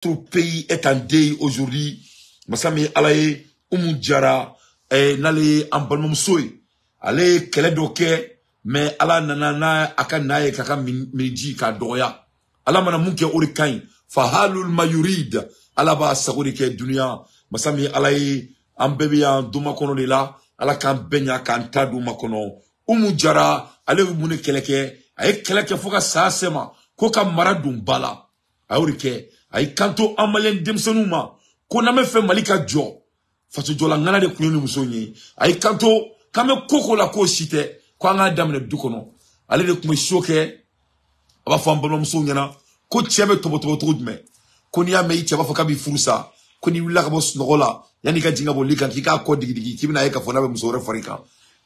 Tout pays est en deuil aujourd'hui. Masami alaye umujara nale ambalmum soy. Ale kele doke mais ala nanana aka naye kaka miniji ka doya. Ala mana munke orikain fahalul mayurid ala ba sagori ke dunia. Masami alaye ambebi ya duma kono de la ala kan benya kan ta duma kono. Umujara ale mune keleke ay keleke foka sa sema ko ka maradum bala. Aurike ay kanto amalen demsenuma ko na me fe malika jo faso jola ngana de kuyoni musonyi ay kanto kame koko la ko shite ko anga damne dukono ale de kuma shoke aba fam bono musonyi na ko cheme toboto trudme ko ni ame ichi aba foka bi furusa ko ni wila ka bos nogola yani ka jinga bolika kika ko digidigi kibina ay ka fona be musore farika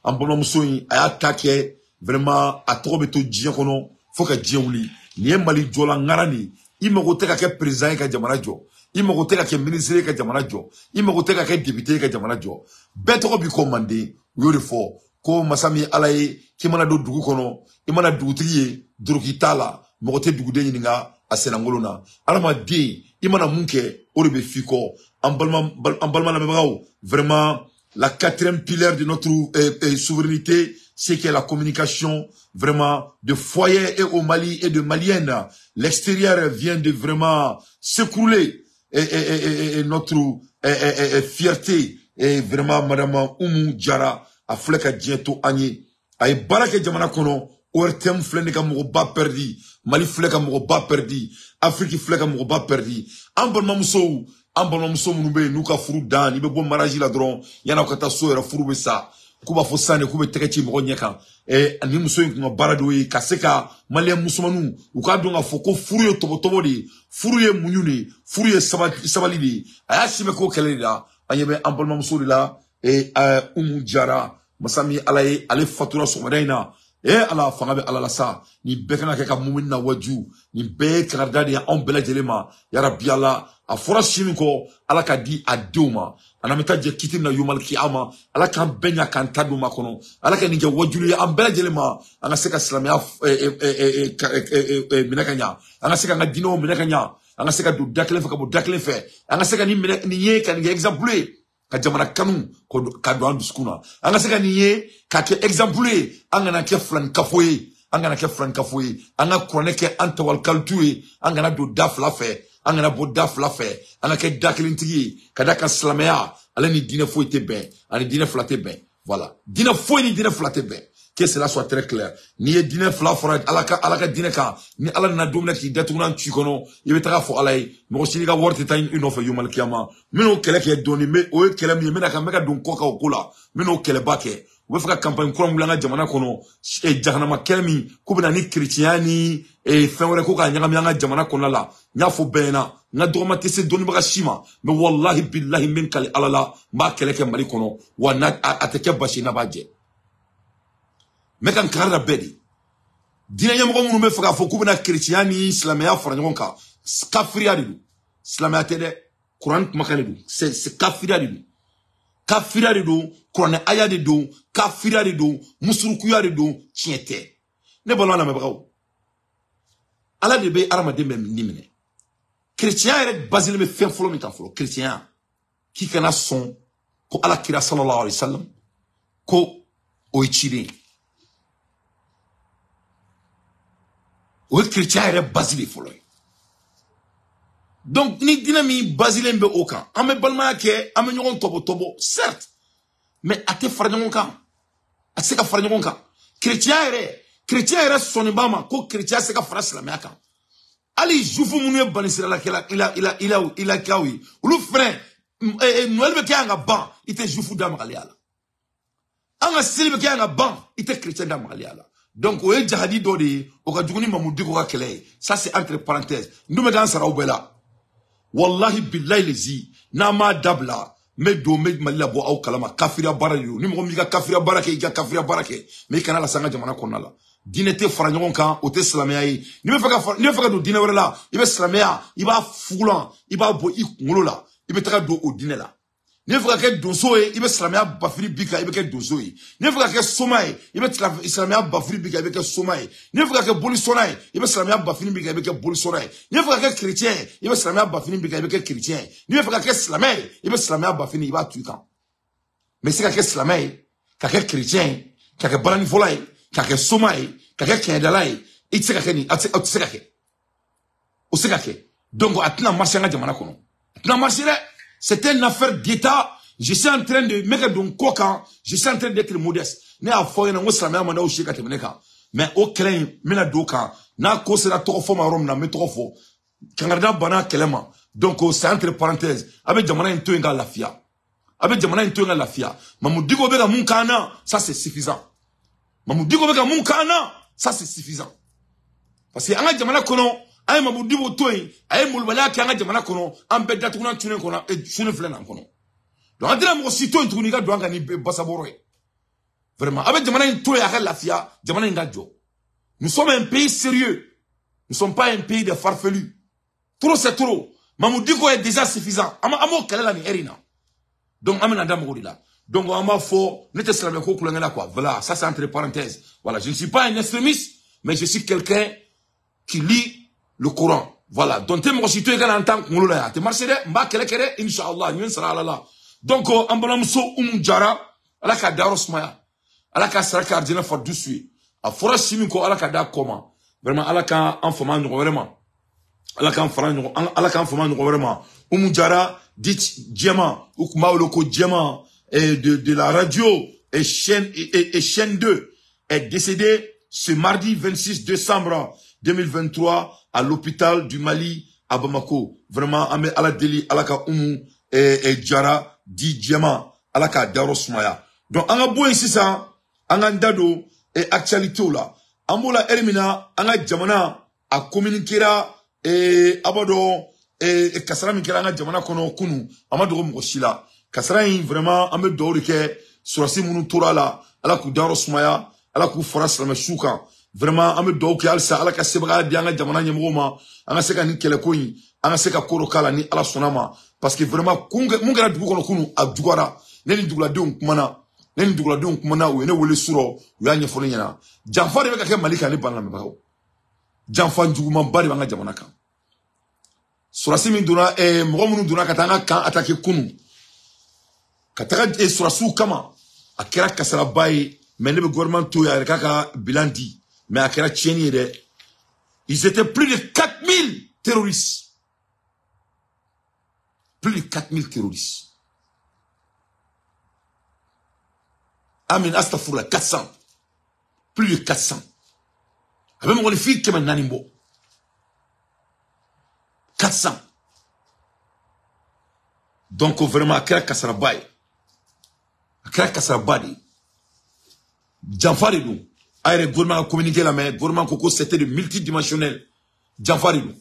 am bono musonyi ay attaquer vraiment a trop to jien kono foka jiewuli ni mali jola ngana ni il me retient qu'à président ka jamana jo il me retient qu'à ministre ka jamana jo il me retient qu'à député ka jamana jo betro bi commandé yori fo ko masami alaye ki mana do dugu kono i mana dugutiye durukitala mo retient dugu de nyinga asenangolona alama de i mana munke orebe fiko ambalma la mebaw vraiment la quatrième pilière de notre souveraineté, c'est que la communication vraiment de foyer et au Mali et de Maliennes. L'extérieur vient de vraiment s'écrouler et notre fierté et vraiment madame Oumou Diara a fleka dieto agné ay barake jamana kono ortem fleka mo ba perdi Mali fleka mo ba perdi Afrique fleka mo ba perdi ambalma muso ambalma muso munube nuka furu dan ibe bon maraji la dron yana ko ta so era furu be sa kuba fo sane kube tekechi mo nyeka ani muso ko barado yi kaseka Mali musumanu uka donga foko furu yo tobotobo di furu ye munyuni furu ye sabali di ayashime ko keleda anyebe ambalma muso la Oumou Diara masami alaye ale fatura somadaina ala fanga be ala la sa ni bekana ke ka mumin na waju ni be karda de on bela jelema ya rabbi ala afora shimiko ala ka di aduma ana meta je kitim na yumal qiyama ala kan benya kan taduma kono ala ka ninja wajulu ya ambela jelema anga seka islamia minakanya anga seka ngadino minakanya anga seka du dakle fa ka bu dakle fe anga seka ni ye kan exemple ka jamana kanu ko ka do andu skuna anga seka niye ka ke exemple anga na ke flan kafoye anga na ke flan kafoye anga kroneke antawal kaltuye anga na do dafla fe anga na bo dafla fe anga ke daklintigi kada ka slamaya ala ni dina fo ite ben ani dina flate ben voilà dina fo ni dina flate ben que cela soit très clair ni dina fla fora alaka dina ka ni ala na domna ki datuna tu kono yebetara fo alay mo sini ga worte tan une offre yumal kiyama mino kele ke doni me o kele mi mena ka meka don koka okula mino kele bake we faka campagne ko mulanga jamana kono jahannama kelmi kubina ni chrétiani fenwere ko ka nyanga jamana kono la nya fo bena na dogma tese doni baka shima me wallahi billahi min kali alala ma kele ke mali kono wa na ateke bashina baje mekan karda bedi dina nyamo munu me faka fo kubina chrétiani islamia fara ngonka kafiriya du islamia tede Quran makale du c'est kafiriya du kafira de do Quran aya de do kafira de do musurukuya de do tiete ne bolon na mebraw ala de be arama de mem nimene chrétien ere basile me fen folo mi tan folo chrétien ki kana son ko ala kira sallallahu alaihi wasallam ko o ichire o chrétien ere basile folo donc ni dinami basile mbe okan ame balma ke ame nyon tobo certes mais ate farnyon kan aseka farnyon kan chrétien ere soni bama ko chrétien seka fara islamia kan ali jufu munu banisira la kala ila kawi ulu frère noel be kanga ban ite jufu dam aliala anga silbe kanga ban ite chrétien dam aliala donc o jihadi dodi o ka juguni mamudi ko ka kele ça c'est entre parenthèses ndume dan sara obela wallahi billahi lezi na ma dabla me do me malila bo aw kalama kafira baraju ni mo mi ga kafira barake ga kafira barake me kana la sanga jamana konna la dinete faranyon kan o te islamia yi ni me faka do dina wala ibe islamia iba fulan iba bo ikungolo la ibe taka do o dine la ne fera que dosoe il be slamia bafiri bika il be que dosoe ne fera que somae il be slamia bafiri bika il be que somae ne fera que bolisonae il be slamia bafiri bika il be que bolisonae ne fera que chrétien il be slamia bafiri bika il be que chrétien ne fera que slamé il be slamia bafiri il va tuer quand mais c'est que slamé que chrétien que balani folai que somae que kendalai il sait que ni Osekake. Donc, atina marché nga jamana kono. Atina marché, c'est une affaire d'État. Je suis en train de mettre donc coquin. Je suis en train d'être modeste. Ne a foye na ngoslamé amanda o shika temeneka. Mais au claim, mena doka. Na kose na toko fo marom na metrofo. Kangarda bana kelema. Donc, c'est entre parenthèses. Avec jamana into nga lafia. Avec jamana into nga lafia. Mamudigo bega munkana. Ça, c'est suffisant. Mamudigo bega munkana. Ça, c'est suffisant. Parce que anga jamana kono. Aye mabudi botoy aye mulbala ki anga jamana kono ambedda tukuna tune kono e tune flena kono donc andira mo sito ntuni ga doanga ni basaboro vraiment avec jamana into ya lafia jamana ngajo nous sommes un pays sérieux nous sommes pas un pays de farfelus trop c'est trop mamudi ko est déjà suffisant amo kala ni erina donc amena ndam ko dila donc ama fo nete slamé ko kulangela quoi voilà ça c'est entre parenthèses voilà je ne suis pas un extrémiste mais je suis quelqu'un qui lit le Coran. Voilà. Donc, tu es cité en tant que moulin. Tu marches de mba kele kele, Inch'Allah, nous sera là. Donc, en bonamso umjara, ala ka darosmaya, ala ka saraka ardina for dusui. A fora simiko ala ka da koma. Vraiment, ala ka enfama nous vraiment. Ala ka enfama nous vraiment. Umjara, dit diamant, ou maoloko diamant, de la radio, et chaîne 2, est décédé ce mardi 26 décembre 2023 à l'hôpital du Mali à Bamako. Vraiment, ame ala deli, alaka et Djara, di diamant, alaka darosmaya. Donc, anga boy ici ça, anga ndado, et actualité là. Amola erimina, anga jamana, a communiquera, et abado, et kasara minkera anga jamana kono kunu, amado mkoshila. Kasara vraiment, ame dorike, surasi munu tora la, alaku darosmaya, alaku foras la meshuka. Vraiment, ame doki alsa ala ka sebra di anga jamana nyemoma anga seka ni kele koyi anga seka koro kala ni ala sonama parce que vraiment mungera dugu kono kunu adugara neni dugula de kumana we ne wole suro ya nyefolo nyana janfa de ka ke malika ni banna mbaho janfa njuguma bari banga jamana kan surasi min duna mgo munu duna katanga kan atake kunu kataka surasu kama akira kasara bayi mais le gouvernement to ya kaka bilandi. Mais à quel ils étaient plus de 4000 terroristes. Plus de 4000 terroristes. Amin Astafoula, 400. Plus de 400. Même les filles qui m'ont nanimbo. 400. Donc vraiment, à quel Kassarabay. À quel Kassarabay. Janfaridou. Aïe, gouvernement a communiqué la main, gouvernement Koko, c'était de multidimensionnel. Janfaridou.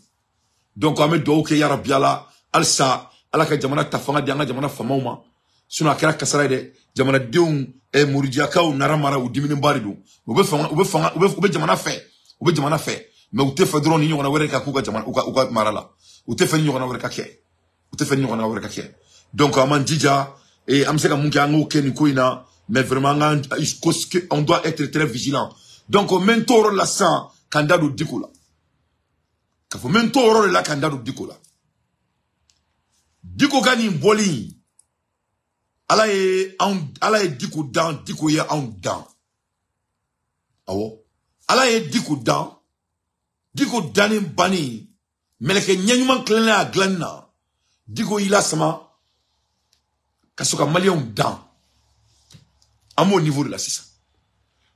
Donc, on a dit, ok, ya Rabiala, Alsa, Alaka Jamana Tafanga, Dianga Jamana Famauma, Suna Kara Kasarade, Jamana Deung, et Mouridiaka ou Naramara ou Dimini Baridou. Oube Jamana fait. Oube Jamana fait. Mais ou te fedron ni on a wéré Kakuga Jamana, ou Marala. Ou te fait ni on a wéré Kake. Ou te fait ni on a wéré Kake. Donc, on m'a dit, et Amseka Munkango Kenikoina, mais vraiment, on doit être très vigilant. Donc, on mentor la sang, candidat au Dikola. Quand on mentor la candidat au Dikola. Diko gani boli. Ala e Diko dan, Diko ye en dan. Awo. Ala e Diko dan. Diko dani bani. Meleke nyanyuman klena a glanna. Diko ila sama. Kasoka malion dan. À mon niveau de la sisa.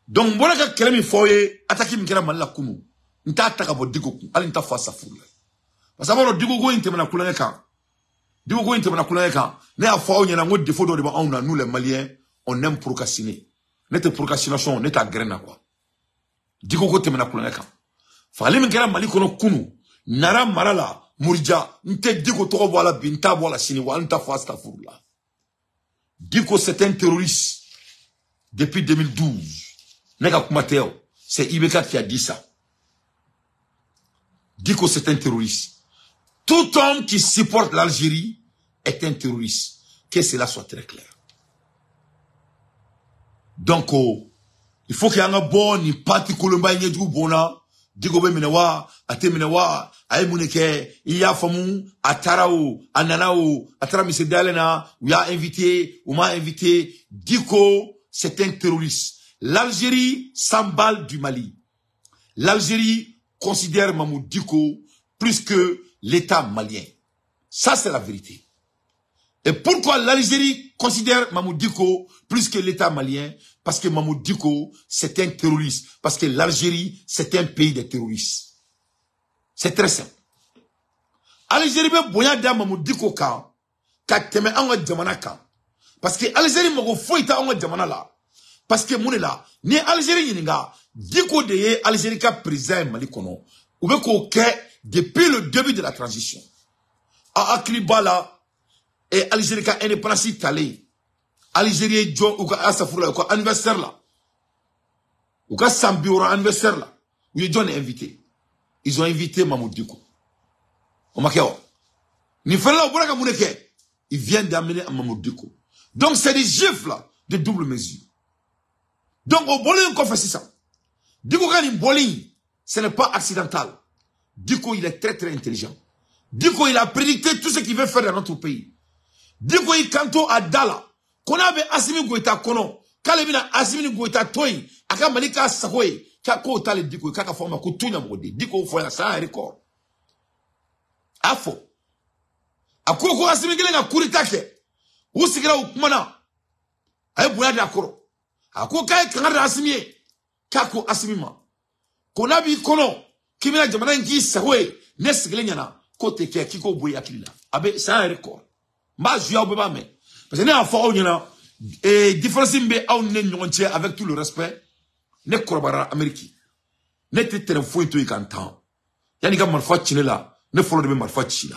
Donc, bon, quand quelqu'un foye, attaque m'kera mal la kunu. N'ta attaque abo digo, allez n'ta face à foule. Parce que avant digo go inte mena kulane kan. Digo go inte mena kulane kan. Ne a foye na ngod défaut de on a nous les Maliens, on aime procrastiner. Nete procrastination, neta graine quoi. Digo go te mena kulane kan. Fallait m'kera mali kono kunu. Nara marala, murja, n'te digo to voilà binta voilà sini wa n'ta face à foule. Digo c'est un terroriste. Depuis 2012, c'est Ibeka qui a dit ça. Dit que c'est un terroriste. Tout homme qui supporte l'Algérie est un terroriste. Que cela soit très clair. Donc, il faut qu'il y ait un bon, ni parti Colomba, ni du bona, digobe menewa, ate menewa, aye muneke, il y a famou, atarao, ananao, atara misedalena, ou y'a invité, ou m'a invité, Diko, c'est un terroriste. L'Algérie s'emballe du Mali. L'Algérie considère Mamoudou Diko plus que l'État malien. Ça, c'est la vérité. Et pourquoi l'Algérie considère Mamoudou Diko plus que l'État malien? Parce que Mamoudou Diko, c'est un terroriste. Parce que l'Algérie, c'est un pays de terroristes. C'est très simple. L'Algérie veut boya da Mamoudou Diko ka teme anga jamana ka. Parce que l'Algérie m'a foi ita anga jamana la. Parce que mon là, ni Algérie n'inga Diko de Algérie ka président Mali kono. Ou be ko ke depuis le début de la transition. A Akribala et Algérie ka indépendance talé. Algérie John ou ka Asafura ou ka anniversaire là. Ou ka Sambiora anniversaire là. Où les John est invité. Ils ont invité Mamoudou Diko. Au Makeo. Ni fait là au Bouraka Mouneke. Ils viennent d'amener Mamoudou Diko. Donc c'est des gifles là de double mesure. Donc au Bolin qu'on fait ça. Diko quand il Bolin, ce n'est pas accidentel. Diko il est très très intelligent. Diko il a prédicté tout ce qu'il veut faire dans notre pays. Diko il kanto à Dala. Qu'on avait Assimi Goïta Kono. Kalebina Assimi Goïta Toy. Aka Malika Sahoy. Kako tale Diko kaka forma kutunya mode. Diko foya ça un record. Afo. Akoko Assimi Gelenga Kuritake. Usikira Ukmana. Aye Bouya Dakoro. Ako Kay Kangara Assimi. Kako Assimima. Konabi Kono. Kimina Jamana Nki Sahoy. Nesgelenyana. Kote Kaya Kiko Bouya Kilila. Abe ça un record. Ma Juya Obeba me. Parce que nous avons fait une différence avec tout le respect. Nous avons fait l'Amérique. Nous avons fait un fouet de temps. Nous avons fait un fouet de temps. Nous avons fait un fouet de temps.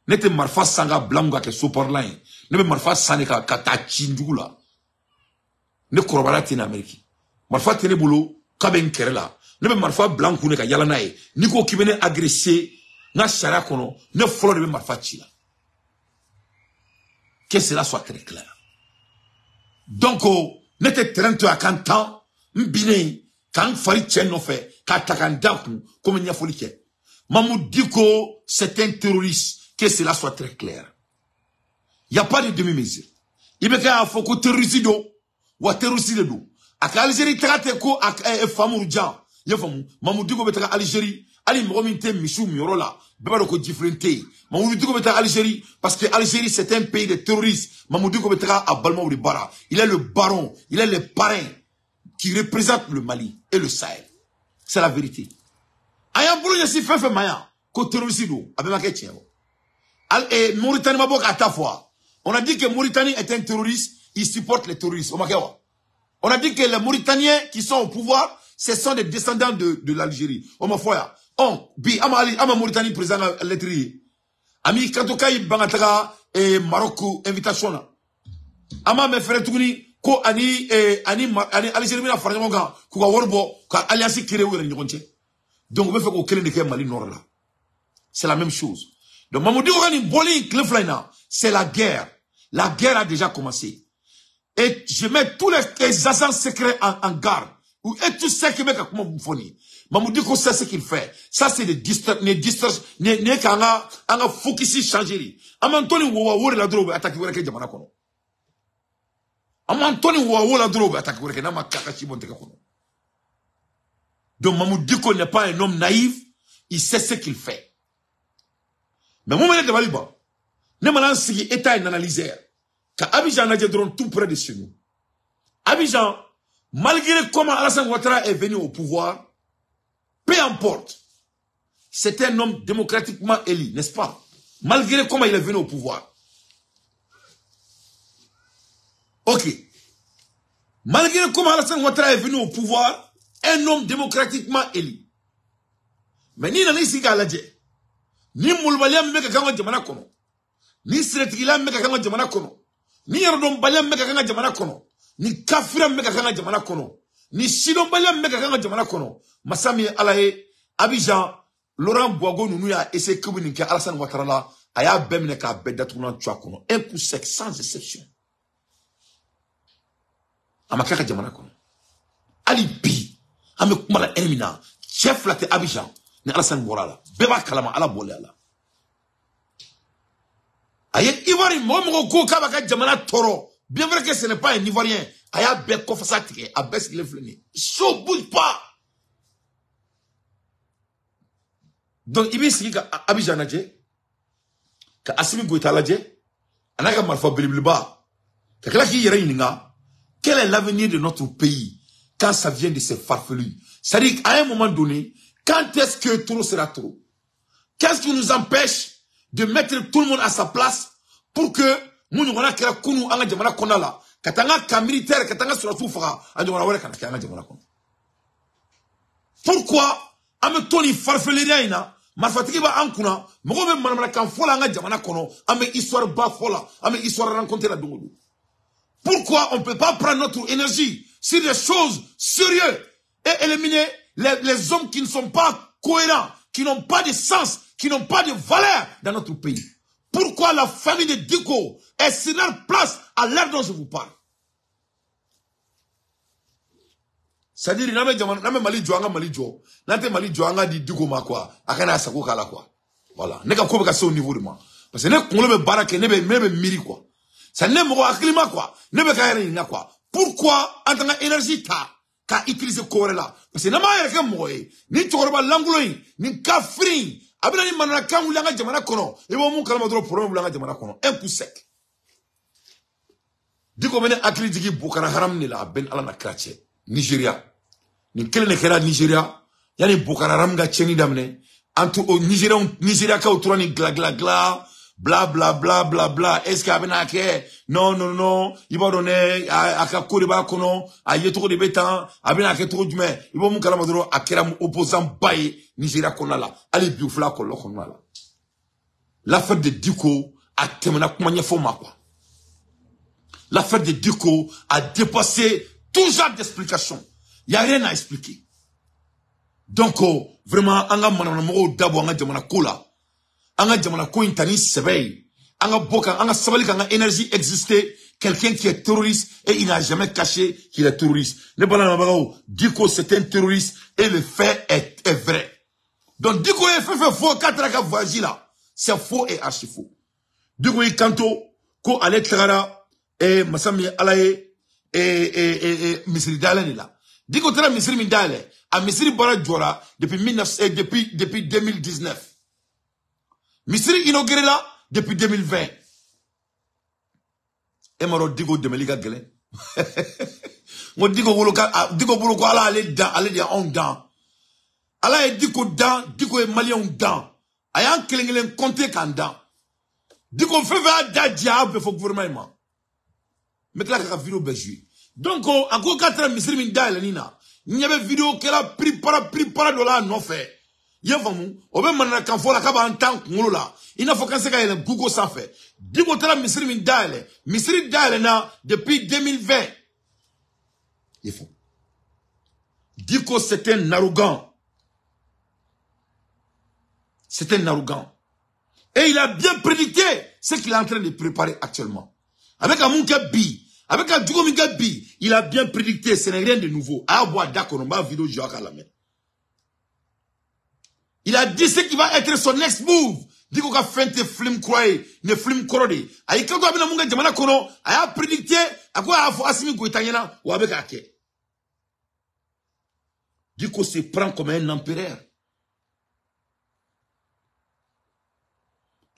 Nous avons fait un sanga blanc qui est super line. Nous avons fait un sanga qui est là. Nous avons fait un Amérique. Nous avons fait un boulot qui est là. Nous avons fait un blanc qui est là. Nous avons fait un agressé. Nous avons fait un kono. Nous avons fait un fouet. Que cela soit très clair. Donc, n'était 30 à 40 ans, m'bine, quand Farid Tchen no fait, quand Takandaku, comme il y a folie. Mamoudou Diko, c'est un terroriste. Que cela soit très clair. Il n'y a pas de demi-mesure. Il me dit, il faut que terroriste d'eau, ou terroriste d'eau. À l'Algérie, trate ko, à Famou Djan, Mamoudou Diko, betra Algérie, Ali Mrominte, Michou, Mirola, Bebalo différenté. Mamoudou Diko betra Algérie, parce que Algérie c'est un pays de terroristes. Mamoudou Diko betra à Balma ou Bara. Il est le baron, il est le parrain qui représente le Mali et le Sahel. C'est la vérité. Ayam Boulou Yassi fait Maya, ko terroriste d'eau, Abema Ketien. Et Mauritanie Mabok à ta fois. On a dit que Mauritanie est un terroriste, il supporte les terroristes. On a dit que les Mauritaniens qui sont au pouvoir, ce sont des descendants de l'Algérie. Ama Mauritanie président à l'étrier. Ami Kantokai Bangatara et Maroc invitation. Ama me frère Touni, ko ani Algérie na Franjamonga, Kuka Worbo, Ka Alliance Kireou et Nyokonche. Donc, on veut faire aucun de Mali Nord là. C'est la même chose. Donc, Mamoudou Rani Boli, Kleflaina, c'est la guerre. La guerre a déjà commencé. Et je mets tous les agents secrets en garde. Et tout ce qui est comme vous fournissez. Mamoudou Diko sait ce qu'il fait. Ça, c'est des distractions. N'est qu'un focus changé. Amantoni Wawa la drogue attaque Wureke Jamanakono. Amantoni Wawa la drogue attaque Wureke Nama Kakachi Montekakono. Donc Mamoudou Diko n'est pas un homme naïf. Il sait ce qu'il fait. Mais moi, je vais dire, ne me lance qui est un analyseur. Car Abidjan a dit tout près de chez nous. Abidjan, malgré comment Alassane Ouattara est venu au pouvoir, peu importe, c'est un homme démocratiquement élu, n'est-ce pas? Malgré comment il est venu au pouvoir. Ok. Malgré comment Alassane Ouattara est venu au pouvoir, un homme démocratiquement élu. Mais ni dans ici qu'à la dit. Ni Moulbaliam meka kanga jamana kono. Ni Sretigila meka kanga jamana kono. Ni Yardom Baliam meka kanga jamana kono. Ni Kafiram meka kanga jamana kono. Ni Sidon Baliam meka kanga jamana kono. Masami Alaye, Abidjan, Laurent Boago Nounou a essayé de communiquer Alassane Ouattara aya bemne ka bedda tourna tchakono un coup sec sans exception amakaka jamana kono ali bi ame kumala elimina chef la te Abidjan ni Alassane Borala beba kalama ala bole ala aye Ivoire momo go kabaka jamana toro bien vrai que ce n'est pas un Ivoirien aya be kofasa tike abes le fleni so bouge pas donc ibi sigi ka Abidjan naje ka Assimi Goïta laje anaka malfa bilibiliba ka kala ki yere yininga quel est l'avenir de notre pays quand ça vient de ces farfelus? C'est-à-dire qu'à un moment donné, quand est-ce que trop sera trop? Qu'est-ce qui nous empêche de mettre tout le monde à sa place pour que nous nous rendions à Kounou, à la Djamana Konala, Katanga ka militaire, Katanga sur la Soufara, à Djamana Kanaka Djamana Konala. Pourquoi, à me toni farfelerie, ma fatigue va en Kouna, Mogo me manamana kan fola nga Djamana Kono, à me histoire bas fola, à me histoire rencontrer la Dongodo. Pourquoi on ne peut pas prendre notre énergie sur des choses sérieuses et éliminer les hommes qui ne sont pas cohérents, qui n'ont pas de sens, qui n'ont pas de valeur dans notre pays? Pourquoi la famille de Diko est sur leur place à l'heure dont je vous parle? C'est-à-dire, name Mali Joanga Mali Jo, nate Mali Joanga di Diko ma quoi, akana sako kala quoi. Voilà, neka ko beka au niveau de moi. Parce que ne konlo be barake ne be miri quoi. Ça n'est pas climat quoi. Ne be kaire ina quoi. Pourquoi en tant qu'énergie ka utiliser corps là? Parce que nama yeke moye ni chokoroba langulo ni kafri abina ni manana kangu langa jamana kono e bo mun kalama dro problème langa jamana kono un coup sec. Diko mene akili digi Bokara Haram ni la ben ala na krache Nigeria ni kele ne kera Nigeria yani Bokara Haram ga cheni damne antu o Nigeria ka autour ni gla bla bla bla bla bla. Est-ce qu'il y a un non il va donner à Kakoriba kono à Yetoko de Bétan à Benake trop du mais il va mon calamadro à Keram opposant Baye Nigeria konala allez biofla kolo konala. L'affaire de Diko a terminé comme foma quoi. L'affaire de Diko a dépassé tout genre d'explication. Il y a rien à expliquer. Donc vraiment anga manana mo dabo anga jamana kola. Anga jamana ko intani sebei anga boka anga sabali kanga énergie existait quelqu'un qui est terroriste et il n'a jamais caché qu'il est terroriste. Ne bala na Diko c'est un terroriste et le fait est vrai. Donc Diko est fait faux quatre ka voyage là, c'est faux et archi faux. Diko yi kanto ko ale trara et masami alaye et Misri Dale là. Diko tra Misri Mindale a Misri bara jora depuis 2019. Misri inauguré là depuis 2020. Et maro Diko demeliga gele. Mo Diko boloka ala ale dia on dan. Ala e Diko dan, Diko e malien dan. Ayan kelengelen compter kan dan. Diko feve da dia be fo gouvernement. Metla ka vidéo beju. Donc ako katra Misri min dale nina. Nyabe vidéo kela prepara dola no fait. Yevamu, obe manana kanfola kaba en tant ngolo la. Ina faut quand c'est ka ele Google ça fait. Diko tala Misri min dale. Misri dale na depuis 2020. Il faut. Diko c'est un arrogant. C'est un arrogant. Et il a bien prédicté ce qu'il est en train de préparer actuellement. Avec un Munkabi, avec un Diko Mingabi, il a bien prédicté, ce n'est rien de nouveau. Il a dit ce qui va être son next move. Diko ka fente film croye, ne film korode. Ayi kanto abina munga jamana kono, aya prédicté, akwa afo Assimi Goïta nyana, ou avec ake. Diko se prend comme un empereur.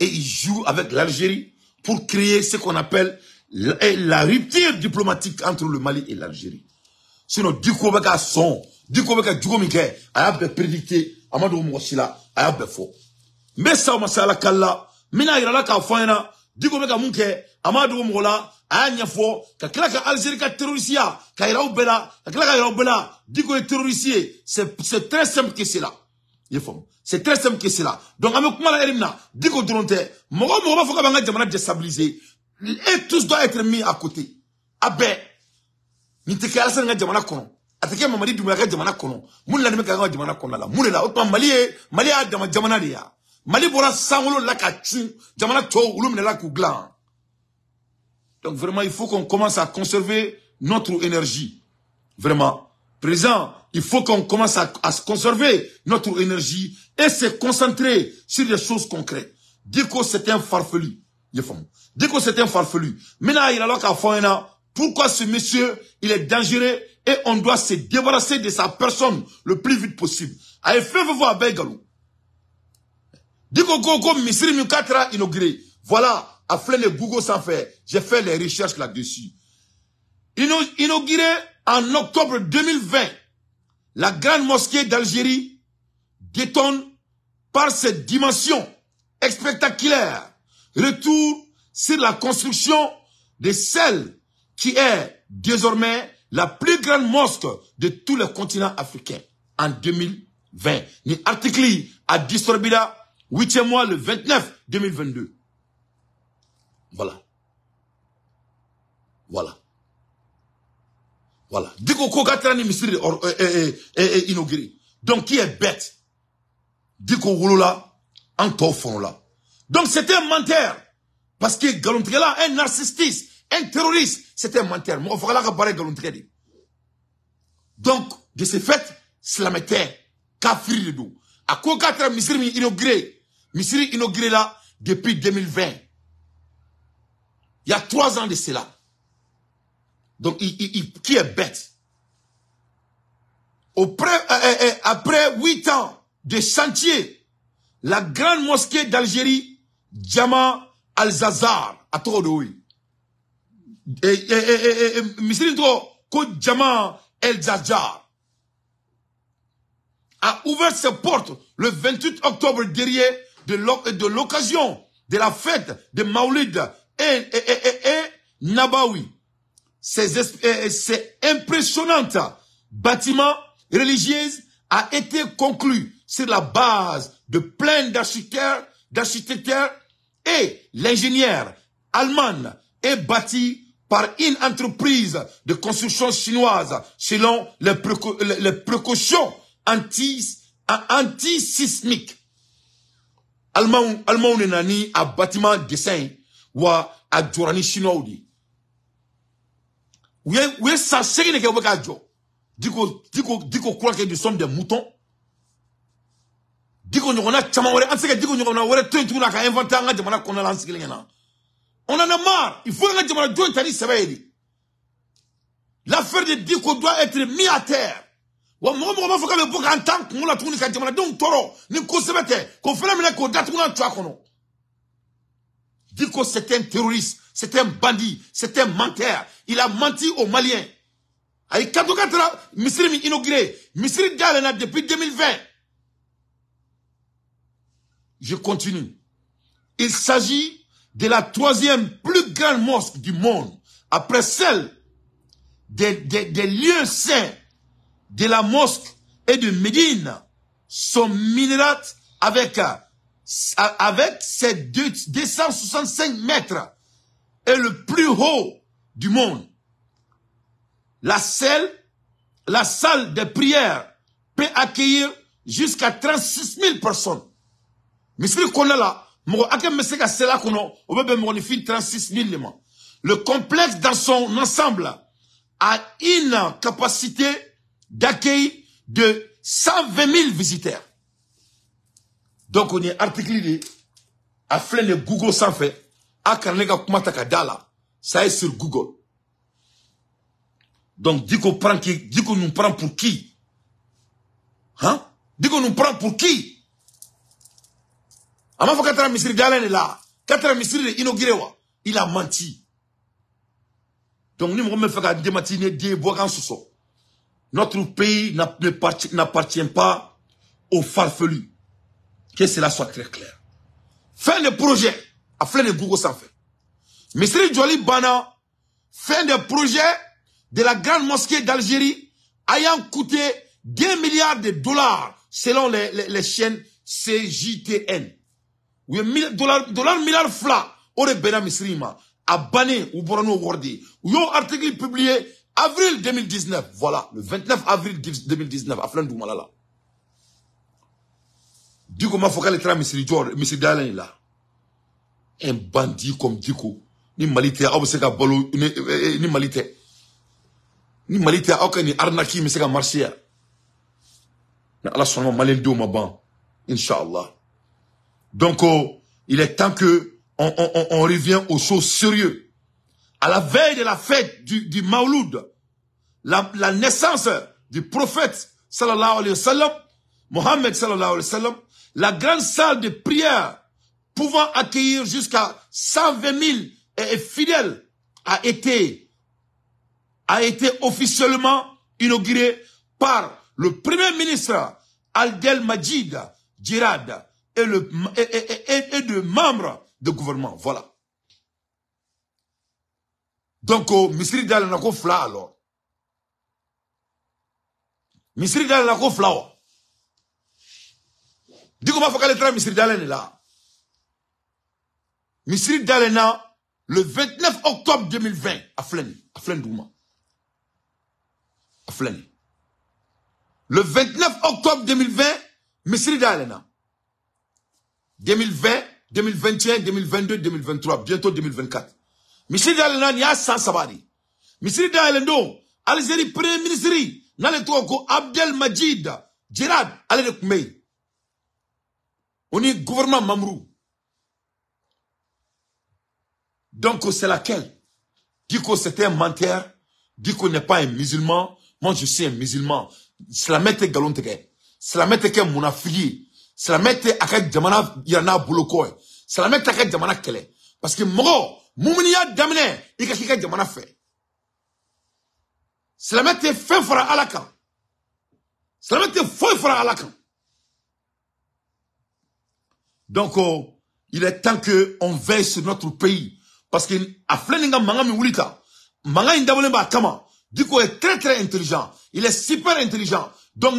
Et il joue avec l'Algérie pour créer ce qu'on appelle la rupture diplomatique entre le Mali et l'Algérie. Sinon, Diko beka son, Diko beka Diko Mike, aya be prédicté, Amadou Mwosila, aya be faux. Mais ça, masala kalla, mina irala ka fayna, Diko beka munke, Amadou Mwola, aya nyafo, ka kila ka Algérie ka terrorisia, ka iraou bela, ka kila ka iraou bela, Diko est terrorisier, c'est très simple que c'est là. C'est très simple que c'est là. Donc, avec Kumala Elimna, Diko Dronte, Mogo faut que jamana déstabiliser. Et tous doivent être mis à côté. Abe, Niteke Alassane nga jamana kono. Ateke Mamadi Doumbouya nga jamana kono. Moun la nime ka nga jamana kono la. Moun la, autant Mali a jamana de ya. Mali bora sangolo la kachu, jamana to ulum ne la kouglan. Donc vraiment, il faut qu'on commence à conserver notre énergie. Vraiment. Présent, il faut qu'on commence à conserver notre énergie et se concentrer sur des choses concrètes. Diko c'est un farfelu. Diko c'est un farfelu. Maintenant, il a là qu'à faire pourquoi ce monsieur, il est dangereux et on doit se débarrasser de sa personne le plus vite possible. Aïe, fais-vous voir Belgalou. Diko Gogo Misri Mukatra inauguré. Voilà, à flène Google sans faire. J'ai fait les recherches là-dessus. Inauguré en octobre 2020, la grande mosquée d'Algérie détonne par cette dimension spectaculaire. Retour sur la construction de celle qui est désormais la plus grande mosquée de tout le continent africain en 2020. Ni article à Distorbida, 8e mois le 29 2022. Voilà. Voilà. Voilà. Diko Kogatrani Misri inauguré. Donc qui est bête? Diko Wolola, en Tofonola. Donc c'était un menteur. Parce que Galontrela, un narcissiste, un terroriste, c'était un menteur. Donc, de ce fait, cela mettait Kafri le dos. À Kokatra Misri inauguré. Misri inauguré là depuis 2020. Il y a 3 ans de cela. Donc, qui est bête? Après 8 ans de chantier, la grande mosquée d'Algérie, Jama Al-Zazar, à Torodoui. Misri ko Jama El-Zazar a ouvert ses portes le 28 octobre derrière de l'occasion de la fête de Maulid et Nabawi. Ces impressionnantes bâtiments religieux a été conclu sur la base de plein d'architectes et l'ingénieur allemand est bâti par une entreprise de construction chinoise selon les précautions anti-sismiques. Allemand nani a bâtiment dessin ou à Djorani chinois. Où est ça? C'est qui n'est pas jo. Diko croit que nous sommes des moutons. Diko nous on a chamawore. On sait que diko nous on a wore tout na ka inventer un jamana qu'on a lancé quelqu'un. On en a marre. Il faut que jamana jo tani sebaidi. L'affaire de Diko doit être mis à terre. Wa mo faut que le boka en tant que la tourne ka jamana donc toro ni ko sebete ko fela mena ko datu na twa kono. Diko c'est un terroriste. C'est un bandit, c'est un menteur. Il a menti aux Maliens. Aïe, Katokatra, Misri inauguré. Misri Dalena depuis 2020. Je continue. Il s'agit de la 3e plus grande mosquée du monde. Après celle des lieux saints de la mosquée et de Médine. Son minaret avec ses 265 mètres. Est le plus haut du monde. La salle de prière peut accueillir jusqu'à 36 000 personnes. Misri Konala, le complexe dans son ensemble a une capacité d'accueil de 120 000 visiteurs. Donc on est articulé à flène de Google sans fait. Ça est sur Google. Donc, Diko nous prend pour qui? Hein? Diko nous prend pour qui? Ama Katra Misri Dalen est là. Katra Misri inauguré wa. Il a menti. Donc, nous me faisons dématiner des bois en sous. Notre pays n'appartient pas aux farfelus. Que cela soit très clair. Fin de projet. A fait de Google sans fait. Misri Djoli Bana fin de projet de la grande mosquée d'Algérie ayant coûté 2 milliards de dollars selon les chaînes CJTN. Oui, milliards fla ore bena Misrima a banné ou borano wordé. Ou yon article publié avril 2019. Voilà, le 29 avril 2019 à Flandou Malala. Diko m'a focal les Misri Dior, Misri Dalen là. Un bandit comme Diko. Ni Malite, Aboseka Bolo, ni Malite. Ni Malite, aucun ni Arnaki, Miseka Marcia. Allah son malin de ma ban. Inch'Allah. Donc, il est temps que on revient aux choses sérieuses. À la veille de la fête du Mawlud, la naissance du prophète, sallallahu alayhi wa sallam, Mohammed sallallahu alayhi wa sallam, la grande salle de prière pouvant accueillir jusqu'à 120 000 fidèles a été officiellement inaugurée par le premier ministre Abdel Majid Djirad et de membres de gouvernement. Voilà. Donc, Misri Dal n'a qu'au fla alors. Misri Dal n'a qu'au fla. Dis comment faut qu'elle ait Misri Dal là. Misri Dal le 29 octobre 2020 à Flen Douma. À Flen. Le 29 octobre 2020, Misri Dal 2020, 2021, 2022, 2023, bientôt 2024. Misri Dal y a 100 sabari. Misri Dal Algérie premier ministre, n'allez ko Abdel Majid Djirad, allez de Koumei. On est gouvernement Mamrou. Donc c'est laquelle? Diko c'était un menteur. Diko n'est pas un musulman. Moi je suis un musulman. Slamete galonteke. Slamete ke mounafili. Slamete akad jamana yana boulokoy. Slamete akad jamana kele. Parce que mo mouminiya damne ikakika jamana fait. Slamete fin fera alakan. Slamete foi fera alakan. Donc il est temps que on veille sur notre pays. Parce que à Fleninga Mangami Wulita, Manga Indabolemba Kama, Diko est très très intelligent. Il est super intelligent. Donc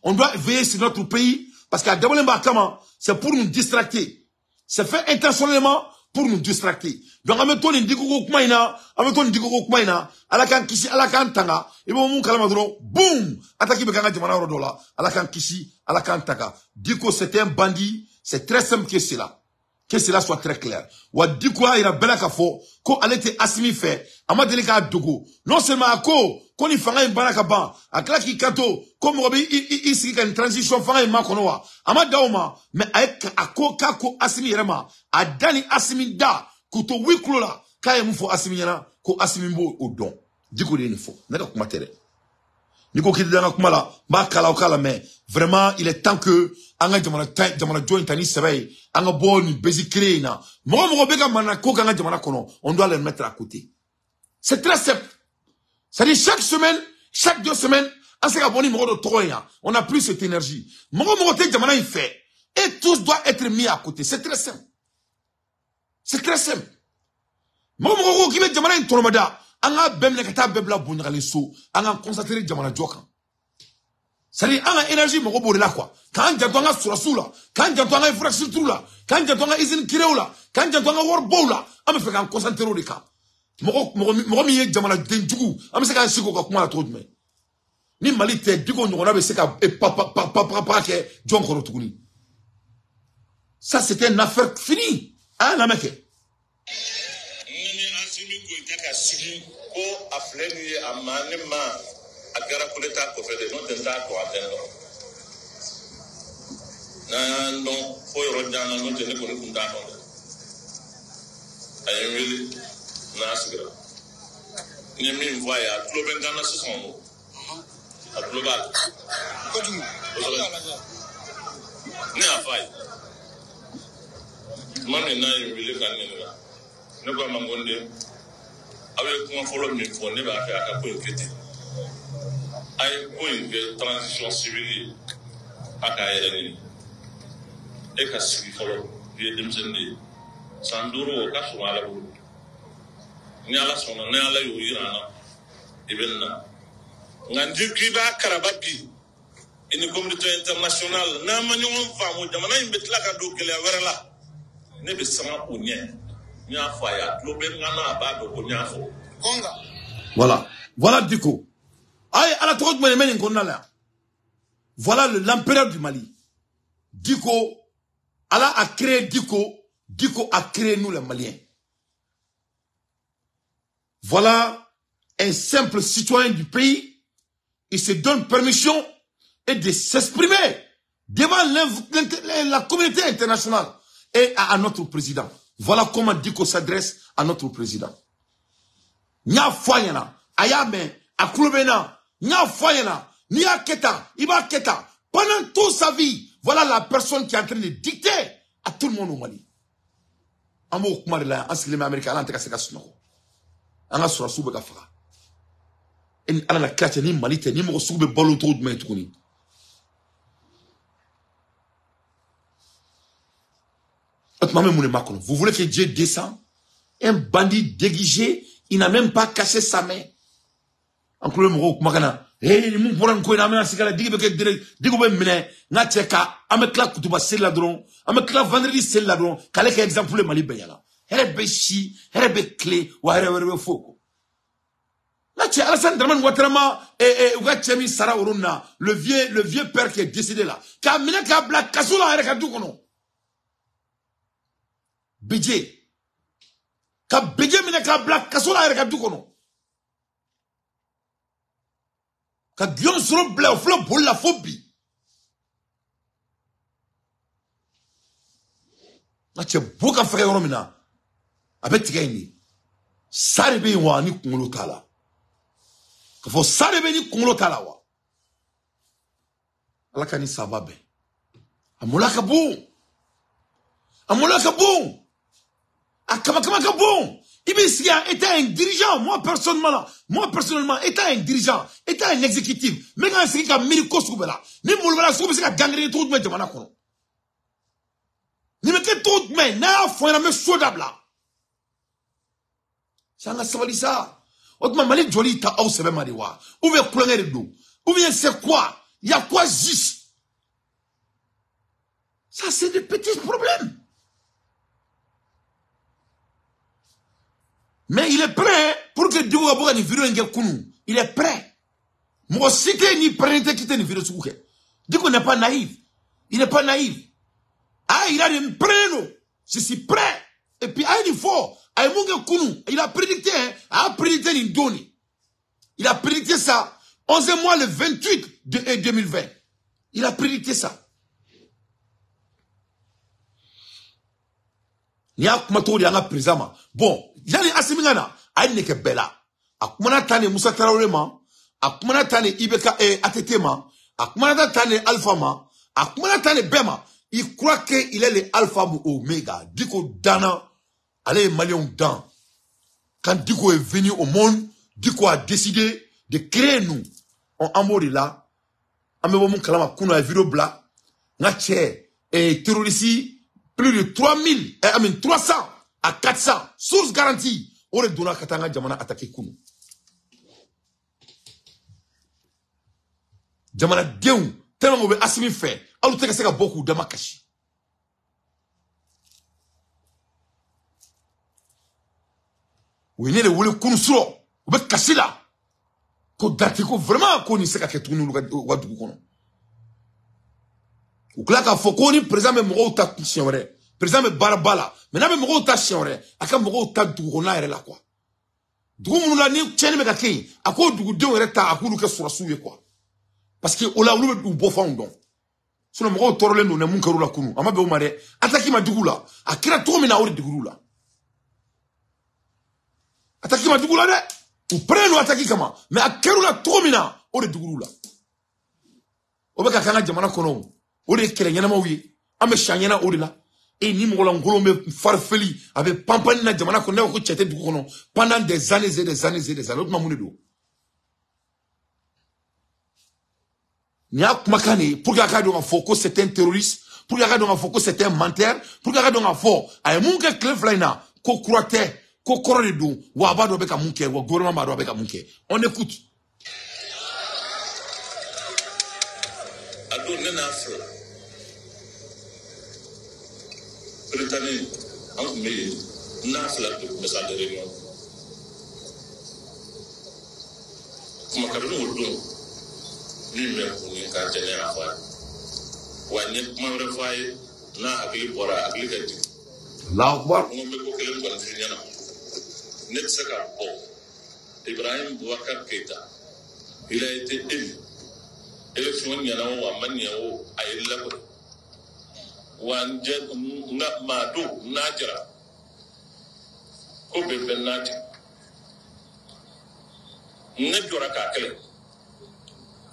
on doit veiller sur notre pays. Parce qu'à Dabolemba Kama, c'est pour nous distracter. C'est fait intentionnellement pour nous distracter. Donc ameton Ndiko Kmaina, ameton Ndiko Kmaina, alakan Kishi, alakan Tanga, et bon Kalamadro, boum, attaqué Bekanga Jamana Rodola, alakan Kishi, alakan Tanga. Diko c'est un bandit, c'est très simple que cela. Que cela soit très clair. Wa dikwa ira bela kafo ko alete asimi fait ama delika dogo non seulement ako ko ni fanga mbana kaba akla ki kato ko mo bi isi kan transition fanga ma kono wa ama dauma mais avec ako kako asimi rema adani asimi da kuto wiklola kay mu fo asimi yana ko asimi mbo odon diko de ni fo naka kuma tere niko kidana kuma la ba kala mais vraiment il est temps que anga jamana joint tani sebai anga boni basic créna mo beka manako kanga jamana kono on doit les mettre à côté. C'est très simple. Ça dit chaque semaine, chaque 2 semaines, on s'est abonné de Troya. On n'a plus cette énergie. Mo te jamana il fait et tout doit être mis à côté. C'est très simple. C'est très simple. Mo qui met jamana in toromada anga bemne kata bebla bungali so anga concentrer jamana joka. C'est-à-dire, on a énergie, mon robot là quoi. Quand j'ai donné sur la soula, quand j'ai donné infrastructure là, quand j'ai donné usine kireo là, quand j'ai donné workball là, on me fait un concentrer au cas. Mon miye jamana denjugu, on me fait un chico comme moi à trop de mais. Ni malite, du coup, on a fait ça et papa que John Korotuni. Ça, c'était une affaire finie. Hein, la mec? Agara kuleta kofede no tenta ko atendo na no foi rodana no tele ko kunda no ay really na sigra ni mi voya globen dana sison a global ko dum ni afai mami na really kan ni ne ko mangonde awe ko follow me for ne ba ka ko nkete ay ko une transition civile aka yeleni e ka sigi folo bi demsende sanduro ka so ala bu ni ala sona ni ala yo yirana ibenna ngandi kiba karababi ini communauté internationale na manyon famo jamana imbetla ka do kele werala ne be sama onye ni afaya globe ngana ba do onya fo konga voilà Diko. Aïe, à la trotte, voilà l'empereur du Mali. Diko, Allah a créé Diko, Diko a créé nous les Maliens. Voilà un simple citoyen du pays, il se donne permission et de s'exprimer devant la communauté internationale et à notre président. Voilà comment Diko s'adresse à notre président. Nya foyena, ayame, aklobena, nya foyena, nya keta, iba keta. Pendant toute sa vie, voilà la personne qui est en train de dicter à tout le monde au Mali. Amo kumarila, ansilime Américain, alante kaseka suno. Anga sura sube kafara. En ala la klache ni malite ni mo sube bolo to dme tukuni. Vous voulez que Dieu descende? Un bandit déguisé, il n'a même pas caché sa main. Encore le mot magana. Eh, ni mon pourra n'koy na main sikala digue ke digue be mine na cheka amekla kutuba sel ladron amekla vendredi sel ladron kale ke exemple le Mali bayala. Herebe chi, herebe clé ou herebe foko. Là, tu es Alassane Draman Ouattrama et Ougatchemi Sara Oruna, le vieux père qui est décédé là. Kamina Kabla Kasula Erekadou Kono. Bédje. Ka Bédje Mina Kabla Kasula Erekadou Kono. Ka Guillaume Soro Blé au flot pour la phobie. Là, tu es beaucoup frère Romina. Avec Tigani. Sarebe Wani Kungolotala. Faut saluer ni Kongolo talawa. Allah kani sababe. Amolaka bon. Amolaka bon. Akama bon. Ibisia était un dirigeant. Moi personnellement, étant un dirigeant, étant un exécutif. Mais quand c'est comme Mirko Soubela, ni Moulbala Soubela, c'est gagner tout de même. Ni mettez tout de même. N'a faut y me sodabla. C'est un sabali ça. Autrement, Malik Joli ta au sebe mariwa. Ou bien couler de dos. Ou bien c'est quoi? Il y a quoi juste? Ça, c'est des petits problèmes. Mais il est prêt pour que Dieu ait une vidéo en Kounou. Il est prêt. Moi, si tu ni prêt de quitter une vidéo sur Kouké. Dieu n'est pas naïf. Il n'est pas naïf. Ah, il a un prêt. Je suis prêt. Et puis, il faut. Il a prédicté, une donnée. Il a prédicté ça. 11 mois le 28 de 2020. Il a prédicté ça. Il y a président. Bon, il y a Asimingana. Il n'est que Bella. Akumana Tane Moussa Traorema. Akumana Tane Ibeka et Atetema. Akumana Tane Alphama. Akumana Tane Bema. Il croit qu'il est le Alpha ou Omega. Diko Dana. Allez, Maliens dans. Quand Diko est venu au monde, Diko a décidé de créer nous. En amour là. En même moment, Kalama Kuna a vidéo bla. Natché et terroristes. Plus de 300 à 400. Source garantie. On est donné à Katanga Djamana attaquer Kounou. Djamana Dieu. Tellement on veut assimiler fait. Alors tu sais beaucoup d'amakashi. Oui, il y a des Kounousro. On veut casser là. Qu'on date vraiment qu'on y sait qu'à tout nous le kono. Ou que là, quand faut qu'on y présente même ta chienre. Présent me barabala. Maintenant même ta chienre. À quand ta douona est là quoi. Douou la ni tienne me kaki. À quoi douou reta à quoi que soit souillé quoi. Parce que on l'a voulu ou beau fondon. Sur le mot torle nous ne munkaru la kunu. Ama be o mare. Attaque ma douou là. À kira tout mina ori douou là. Attaque ma douou là de. Ou prenne attaque comment. Mais à kira la tout mina ori douou là. Obeka kana jamana kono. Ori kele nyana oui. Ame shanyana ori là. Et ni mo ngolo me farfeli avec pampani na jamana kono ko chete douou kono pendant des années et des années et des années. L'autre mamune do. Pour que Foko c'est un terroriste, pour que Foko c'est un menteur, pour que Foko ay munke cleflaina ko croate ko korodo wa ba do beka munke wa gouvernement ba do beka munke. On écoute. Ado nena afro. Britannique en me na afla de message de réunion. Comment ka do ni me ko ni ka tene afa wanye kuma refai na akili bora akili kati Allahu Akbar. on me ko kelen ko finyana net saka po Ibrahim Boubacar Keïta il a été élu élection nyana wa manya wo ayilla ko wanje na madu najara ko be benati ne jora ka kelen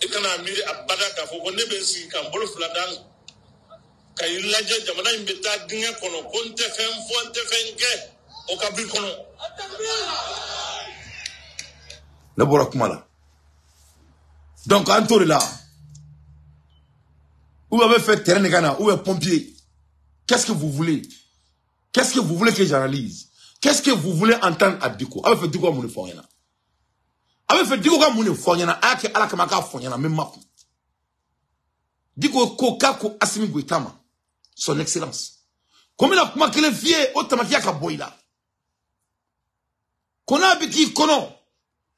ikana miri abada ka fo ko ne be si kan bolo fladan kay laje jamana imbeta dinga kono konte fem fonte fenke o kabi kono Le bora kumala. Donc Antori là, où avez fait terrain de Ghana, où est pompier? Qu'est-ce que vous voulez? Qu'est-ce que vous voulez que j'analyse? Qu'est-ce que vous voulez entendre à Diko? Avez fait Diko à mon foyena. Avez fait Diko à mon foyena. Ake ala kamaka foyena même ma. Diko koka ko Assimi Goïtama, son excellence. Comme il a marqué le fier, automatiquement ka boila. Kona biki kono.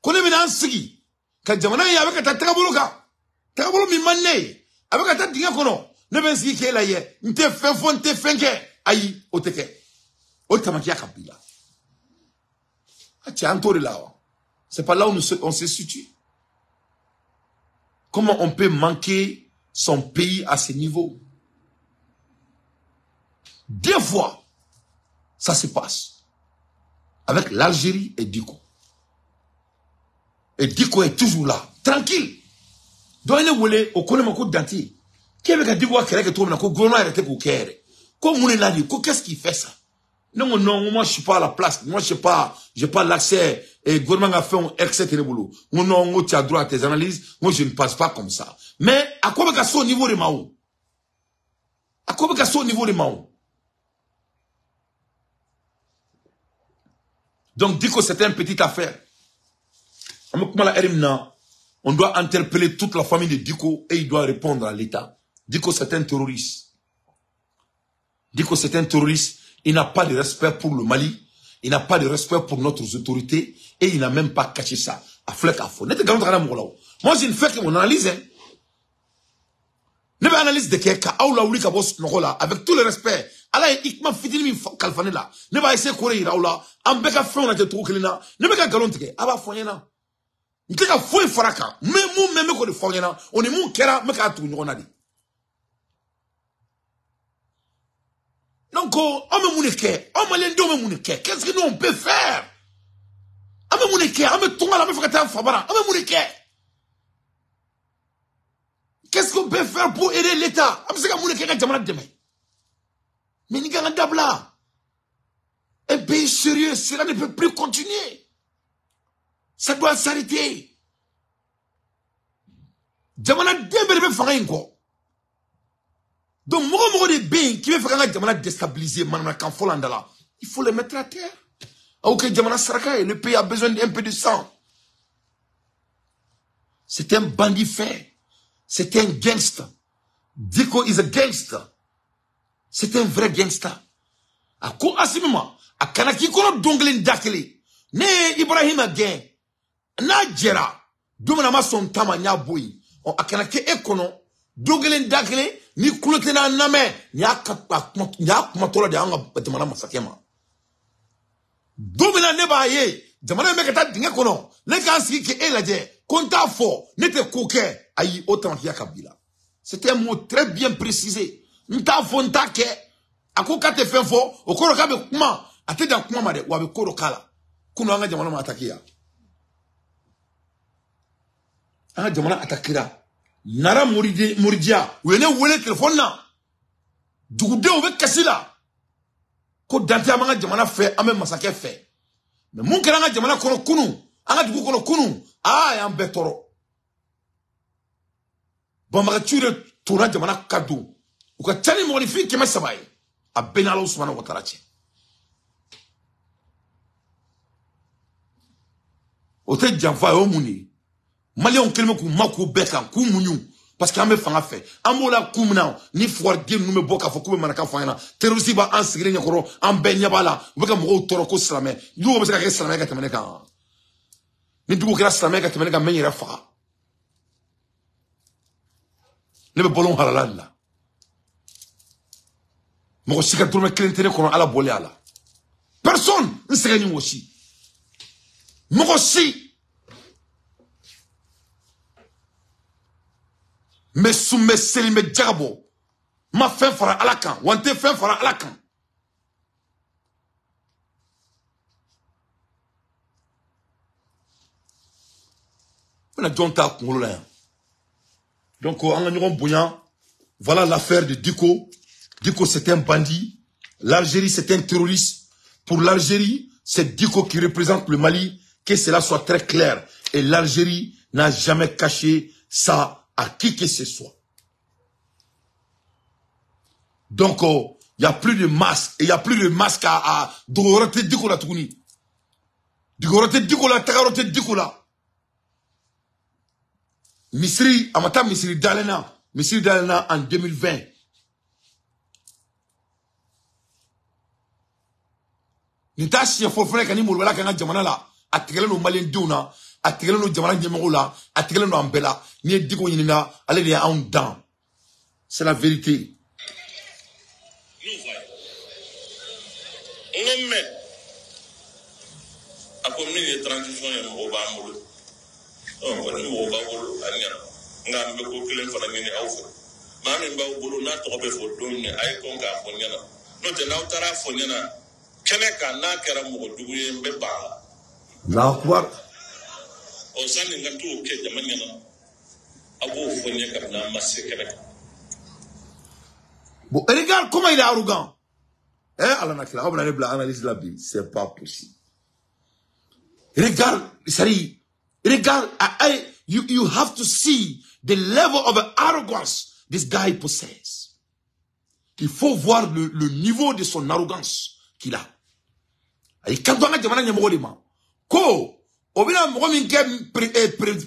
Kone mina ansigi. Ka jamana ya avec ta tagabolo ka. Tagabolo mi manne. Avec ta dinga kono. Ne ben sigi ke la ye. Nte fefo nte fenke. Ayi oteke. Otamakia kabila. Tiens, Antori là. C'est pas là où on se situe. Comment on peut manquer son pays à ce niveau? Deux fois, ça se passe. Avec l'Algérie et Diko. Et Diko est toujours là. Tranquille. Donc, il voulait au Konemako d'anti. Qui avait dit quoi que tout le monde a gouvernement arrêté pour care. Comme on est là, qu'est-ce qui fait ça? Non, non, moi je suis pas à la place. Moi je sais pas, j'ai pas l'accès. Et le gouvernement a fait un excès de boulot. Non, tu as droit à tes analyses. Moi je ne passe pas comme ça. Mais à quoi que ça au niveau de Mao? À quoi que ça au niveau de Mao? Donc Diko c'était une petite affaire. On doit interpeller toute la famille de Diko et il doit répondre à l'État. Diko c'est un terroriste. Diko c'est un terroriste. Il n'a pas de respect pour le Mali. Il n'a pas de respect pour notre autorité. Et il n'a même pas caché ça. Moi, je ne fais que mon analyse. Ne vais analyse de quelqu'un. Avec tout le respect. Allah est ikma fitini kalfane là. Ne va essayer courir là. Ambeka fait on a été trop clean. Ne me galonte. Aba foyena. N'teka foy faraka. Même ko de foyena. On est mon kera me ka tu nyonadi. Donc, on me mounike, on me lendo me mounike. Qu'est-ce que nous on peut faire? On me mounike, on me tombe à la meuf qui est en fabara, on me mounike. Qu'est-ce qu'on peut faire pour aider l'État? On me dit que mounike est jamana demain. Mais n'y a pas là. Un pays sérieux, cela ne peut plus continuer. Ça doit s'arrêter. Jamana demain ne fait quoi? Donc, moi, des biens qui veut faire un Djamana déstabiliser, il faut les mettre à terre. Ok, Djamana Saraka, le pays a besoin d'un peu de sang. C'est un bandit fait. C'est un gangster. Diko is a gangster. C'est un vrai gangster. A ko asimima, a kanaki kono donglin dakele. Ne Ibrahim a gen. Na jera. Dumana ma son tama nya boy. On a kanaki ekono. Donglin dakele. Ni kulote na name nya kumatola de anga jamana masakema domina ne ba ye jamana me kata dinga kono ne kan siki ke elaje konta fo ne te koke ayi autant ya kabila. C'était un mot très bien précisé. Nta fo nta ke akoka te fe fo okoro ka be kuma ate da kuma made wa be koro kala kuno anga jamana ma atakia anga jamana atakira Nara Moridia, wene wele téléphone na. Dugude oube kasila. Ko dante amanga jamana fe, ame masake fe. Mais mon keranga jamana kono kunu, anga dugu kono kunu, ya mbetoro. Bon maka ture tourna jamana kadu. Uka tani morifi keme sabaye. A benala Ousmane Ouattara. Ote janfa yo muni. Malien kelme ku mako beka ku munyu parce que ame fanga fait amola kumna ni fordi nu me boka fo ku manaka fanga terroriste ba en sigre nyakoro en benya bala beka mo toro ko slamé du be ka slamé ka temene ka ni du ko slamé ka temene ka menyera fa ne be bolon halala Moko sika tourme kelentene kono ala bolé ala. Personne ne sait ni aussi. Moko si. Me soume seli me djabo. Ma fin fera alakan. Wante fin fera alakan. On a déjà un donc, voilà l'affaire de Diko. Diko, c'est un bandit. L'Algérie, c'est un terroriste. Pour l'Algérie, c'est Diko qui représente le Mali. Que cela soit très clair. Et l'Algérie n'a jamais caché ça à qui que ce soit. Donc, il n'y a plus de masque. Et il n'y a plus de masque à Dogorote Diko la Tougouni. Dogorote Diko la Tagarote Diko la. Misri, Amata Misri Dalena en 2020. Nita si fofone kani mulwala kana jamana la, atigele no malien duna, atigele no jamana nyemego la, atigele no ambela, ni Diko yinina, ale de en dan. C'est la vérité. On met à combien de transition et Mobamolo. On va nous Mobamolo, Anya, Nambo Kilen for the mini alpha. Mammy Babolo, not to be for doing the icon for Yana. Not an outer for Yana. Keneka, Nakaramu, doing Beba. Now what? Or sending a two kid, the Manana. Abo for Yaka, Massacre. Bon, regarde comment il est arrogant. C'est pas possible. Regarde, regarde, you have to see the level of arrogance this guy possesses. Il faut voir le niveau de son arrogance qu'il a. Et quand on a demandé à Mouolima, ko, obina Mouomin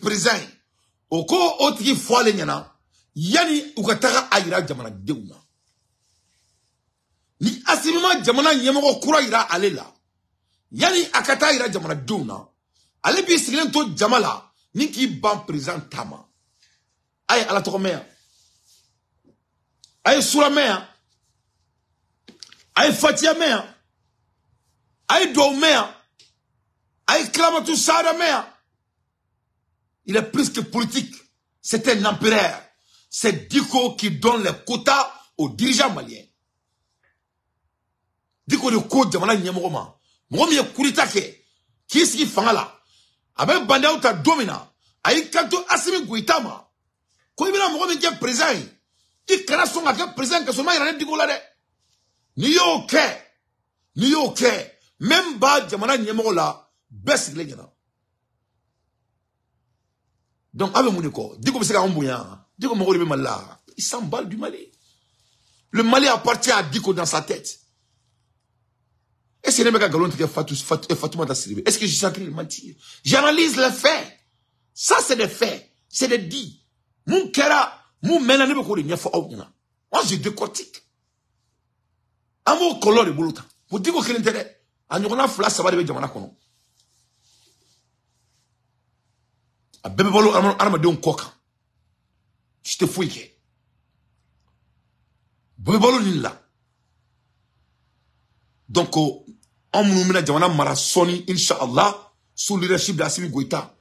présent, oko otri fois les nyana, yani ukatara aira jamana deuna. Ni asimima jamana nyemoko kura ira alela. Yani akata ira jamana deuna. Ale bi silento jamala, ni ki ban présent tama. Aye ala toko mea. Aye sura mea. Aye fatia mea. Aye do mea. Aye klamatu sada mea. Il est plus que politique. C'est un empereur. C'est Diko qui donne les quotas aux dirigeants maliens. Diko de ko jamana nyemoma. Momi ye kurita ke. Kisi fangala. Abe banda uta domina. Aye kanto asimi guitama. Ko ibina momi ke présent. Ki kana songa ke présent ke soma ira Diko la de. Ni yo ke. Ni yo ke. Même ba jamana nyemola bes glenyana. Donc, avec mon école, Diko Besseka Mbouya, Diko Moro Mala, il s'emballe du Mali. Le Mali appartient à Diko dans sa tête. Est-ce que les galons qui Fatouma Tassiribe? Est-ce que je suis en train de mentir? J'analyse les faits. Ça, c'est des faits. C'est des dits. Mon kera, mon mena ne me connaît pas au Moi, je décortique. Amour color de boulota. Pour Diko Kelentele, en y a flash, ça va devenir Jamana Kono. A bébé bolo arma de un coca. Je te fouille. Bébé bolo ni là. Donc, on nous met dans Marasoni, Inch'Allah, sous le leadership d'Assimi Goïta.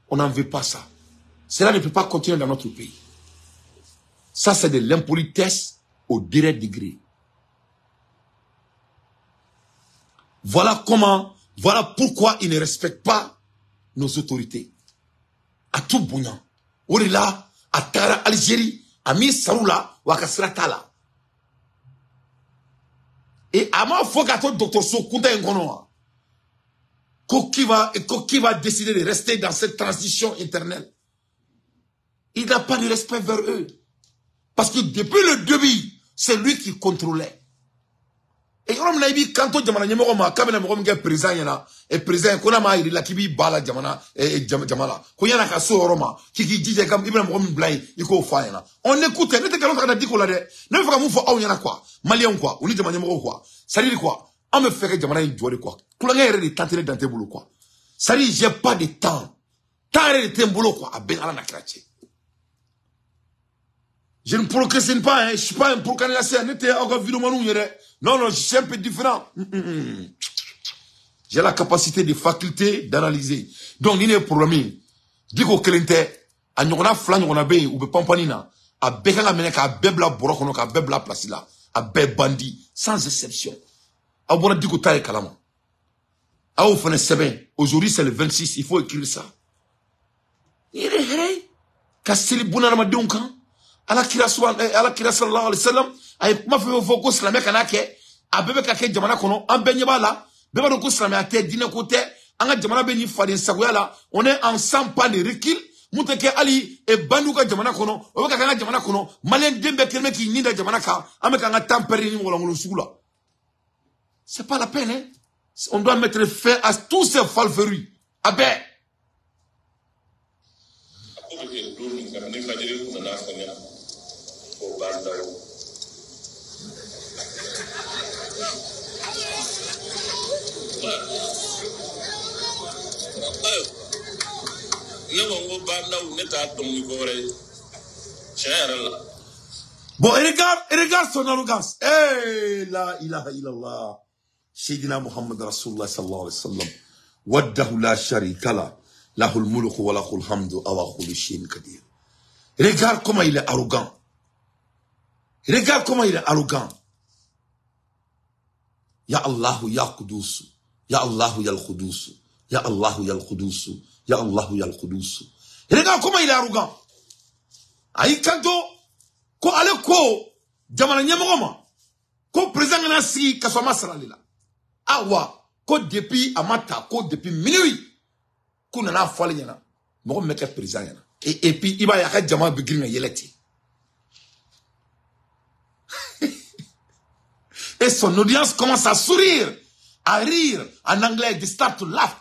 On n'en veut pas ça. Cela ne peut pas continuer dans notre pays. Ça, c'est de l'impolitesse au direct degré. Voilà comment, voilà pourquoi ils ne respectent pas nos autorités. À tout bouillant. Orila, à Tara, Algérie, à Missaoula, ou à Kasratala. Et à ma fois qu'à docteur Soukouda Ngonoa, qui va décider de rester dans cette transition éternelle. Il n'a pas de respect vers eux. Parce que depuis le début, c'est lui qui contrôlait. Et on a dit quand on jamana nyemo ma kabena mo nge président yana et président ko na ma iri la kibi bala jamana et jamala ko yana ka so roma kiki jije kam ibra mo blay iko fa yana on écoute ne te kalon ka Diko la de ne fa mu fo aw yana quoi malien quoi ou ni jamana nyemo quoi ça dit quoi on me fait que jamana yi jode quoi kula ngere de tenter dans tes boulot quoi ça dit j'ai pas de temps de tes boulot quoi a ben ala na krache Je ne procrastine pas, hein. Je ne suis pas un procrastinateur. Non, non, je suis un peu différent. J'ai la capacité de faculté d'analyser. Donc, il y a un problème. Dis qu'au Kelente, à Nyona Flan, on a bé, ou Pampanina, à Bekanga Meneka, à Bebla Borokono, à Bebla Placila, à Beb Bandi, sans exception. À Bona Diko Taï Kalama. À Oufane Seben, aujourd'hui c'est le 26, il faut écrire ça. Il est hé, Kastili Bounarama Dunkan, à la Kira sallallahu alayhi wa sallam, à ma fait focus la Mekanake, à Bebe Kake Jamana Kono, en Benyabala, Beba Doko Slamate, Dina Kote, Anga Jamana Beni Fadin Sagoyala, on est ensemble pas de recul, Mouteke Ali et Bandouka Jamana Kono, Okaka Jamana Kono, Malien Dembe Kelme qui nida Jamanaka, Amekanga Tamperi Moulangolo Soula. C'est pas la peine, hein? On doit mettre fin à tous ces falferues. Abe. Bon, regarde son arrogance. Eh, la ilaha illallah. Sayyidina Muhammad Rasulullah sallallahu alayhi wa sallam. Waddahu la sharika la. Lahul mulku wa lahul hamdu awa kulli shay'in qadir. Regarde comment il est arrogant. Regarde comment il est arrogant. Ya Allahu ya Qudusu. Ya Allahu ya al-Qudusu. Ya Allahu ya al-Qudusu. Ya Allahu ya al-Qudusu. Regarde comment il est arrogant. Aïe kanto. Ko ale ko. Jamana nyamogoma. Ko président nasi kasoma saralila. Awa. Ko depuis amata. Ko depuis minuit. Ko nana fali yana. Moko meke président yana. Et puis iba yaka jama bigirina yeleti. Et son audience commence à sourire, à rire. En anglais, they start to laugh.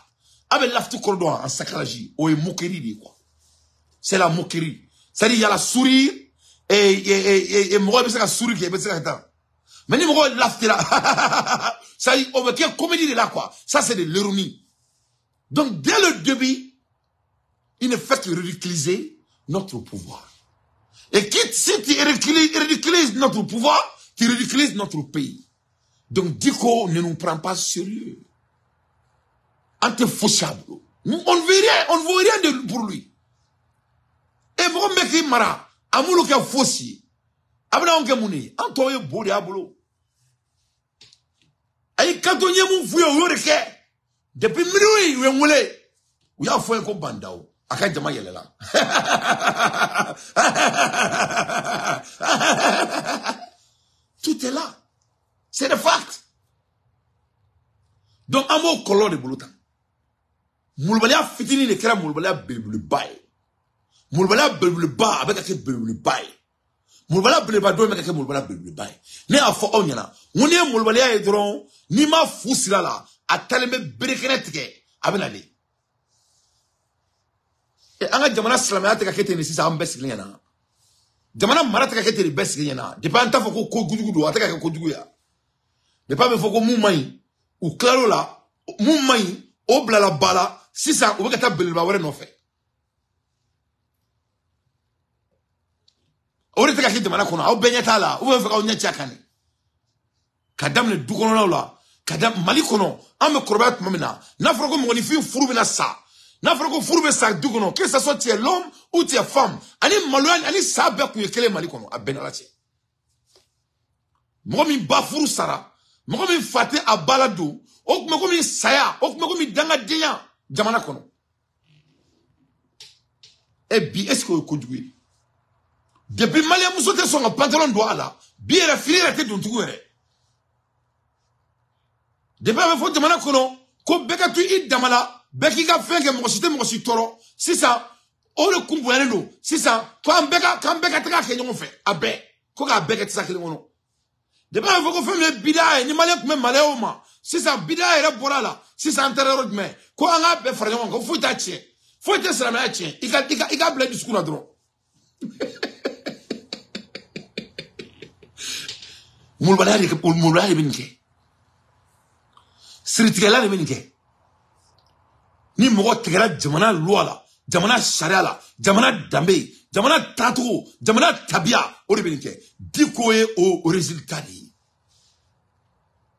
Avec laugh tout corridor en sacrage. Ou moquerie, quoi. C'est la moquerie. C'est-à-dire, il y a la sourire. Et moi, je vais sourire qui est là. Mais ni moi, laugh là. Ça y est, on veut qu'il y ait comédie de là, quoi. Ça, c'est de l'ironie. Donc, dès le début, il ne fait que ridiculiser notre pouvoir. Et si tu ridiculises notre pouvoir, tu ridiculises notre pays. Donc, Diko ne nous prend pas sérieux. Antefouchable. On ne veut rien pour lui. Et moi, je mara, amoulo qui a fossi. Abna on kemouni, antoye bodi abolo. Aïe, quand on y a mon fouille au yoreke, depuis minuit, ou un moulé, ou y'a fouille comme bandao. Akay jama yele la. Tout est là. C'est le fact. Donc, un mot color de bouloutan. Moulbalia fitini le kera moulbalia bébé bail. Moulbalia bébé bail avec un bébé bail. Moulbalia bébé bail avec un moulbalia bébé bail. Né à fond on y en a. On est moulbalia et dron. Ni ma fousse là. A talmé brekenetke. Abenali. Et anga jamana slamaya te kakete ni sisa ambes kliena. Jamana marata kakete ni bes kliena. De pas anta foko ko gudugudu ataka ko guduguya. De pas me foko mumai ou claro la mumai obla la bala sisa ou kata belba wore no fe. Ori te kakete jamana kono au benyata la ou fe ka onyati akane. Kadam ne dukono la kadam mali kono am korbat mamina na foko mo ni fi furu bina sa. N'a pas que fourbe ça dougono que ça soit tu es l'homme ou tu es femme ani malouane ani sabe ku yekele mali kono abenalati mo mi ba furu sara mo mi fate abalado o mo mi saya o mo mi danga diya jamana kono et bi est-ce que ko dugui depuis mali musote son pantalon doit là bi era finir te don dugure depuis ba fo jamana kono ko beka tu i damala Beki ka fenge mo si toro si ça o le kumbuele no si ça quand beka taka ke nyongo fe abe ko ka beka tsa ke ngono de ba fo ko fe me bidai ni male ko maleo ma si ça bidai re borala si ça antérieurement me ko anga be fra nyongo fo ta tie fo te sra ma tie ika ble discours na dro mulbalari binke siritigala binke ni mogo tigala jamana loi la jamana sharia la, jamana dambe, jamana tato, jamana tabia, o de benike. Diko e o résultat di.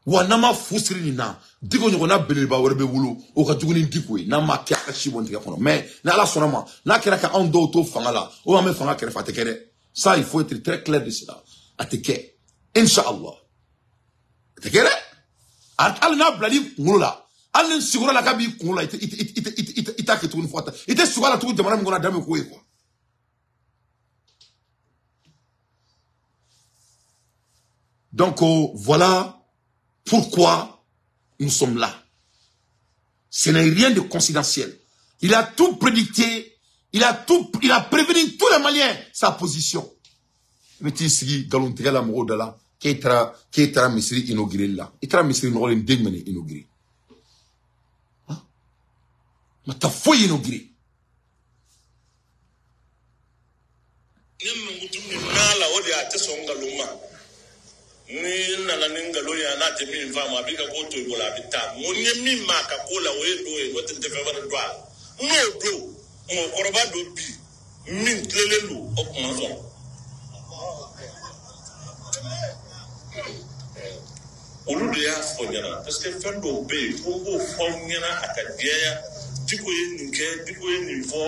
Wa nama fusiri ni na, diko nyona beleba werbe wulu, o ka juguni diko e, na ma kia ka shibon tika kono. Mais, na ala sonama, na kera ka an do to fangala, o ame fanga kere fa tekere. Ça, il faut être très clair de cela. A teke. Inch'Allah. Tekere? Al na blali ngula. Al sigura la kabi ngula ita ke tunu fota. Ite sigura tu jamana ngona dame ko e quoi. Donc voilà pourquoi nous sommes là. Ce n'est rien de confidentiel. Il a tout prédicté, il a prévenu tous les Maliens sa position. Mais tu sais, galontiga la moro dala, qui est misri inauguré là. Il est misri no len degmene inauguré. Mais ta foi inauguré. Nala odi ate songa luma. Ni nala ningalo ya na te mi mva ma bika ko to bola bita. Monye mi maka kola we do e wote te feva do a. No do mo koroba do bi. Min tlelelu o mazo. Olu de y'a fɔ ɲɛna parce que fɛn dɔw bɛ yen ko b'o fɔ ɲɛna a ka jɛya diko ye nin kɛ diko ye nin fɔ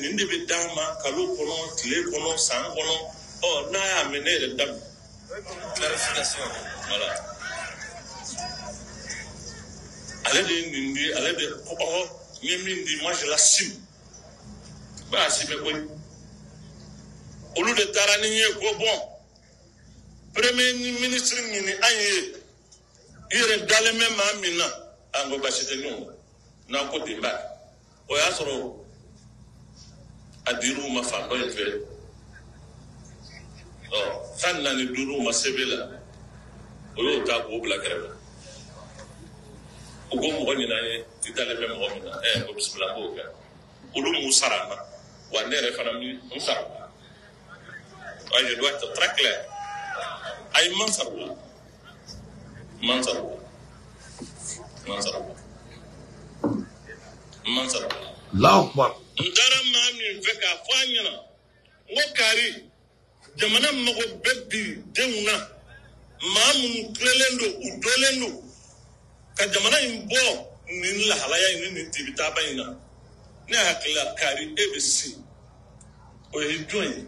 nin de bɛ d'an ma kalo kɔnɔ tile kɔnɔ san kɔnɔ n'a y'a mɛn ne yɛrɛ daminɛ clarification voilà ale de ye nin di ale de ko n ye min di moi je l'assume n b'a assumer koyi olu de taara ni n ye ko bon premier ministre ɲini an ye ire daleme ma mina ango basite nyonga na ko dimba o ya soro adiru ma fa do fe fanna ni duru ma sebela o yo ta ko bla kereba o go mo ni na ye ti daleme mo mina ko bismillah ko ka ulu musarama wa nere fana mi musarama ay doit être très clair ay mansarwa Mansarwa. L'Akbar. Ndara mami veka fanyana. Ngokari. Jamana mago bebi deuna. Mamu klelendo udolendo. Ka jamana imbo nin la halaya nin tibita bayina. Ne hakila kari ABC. O hijoyi.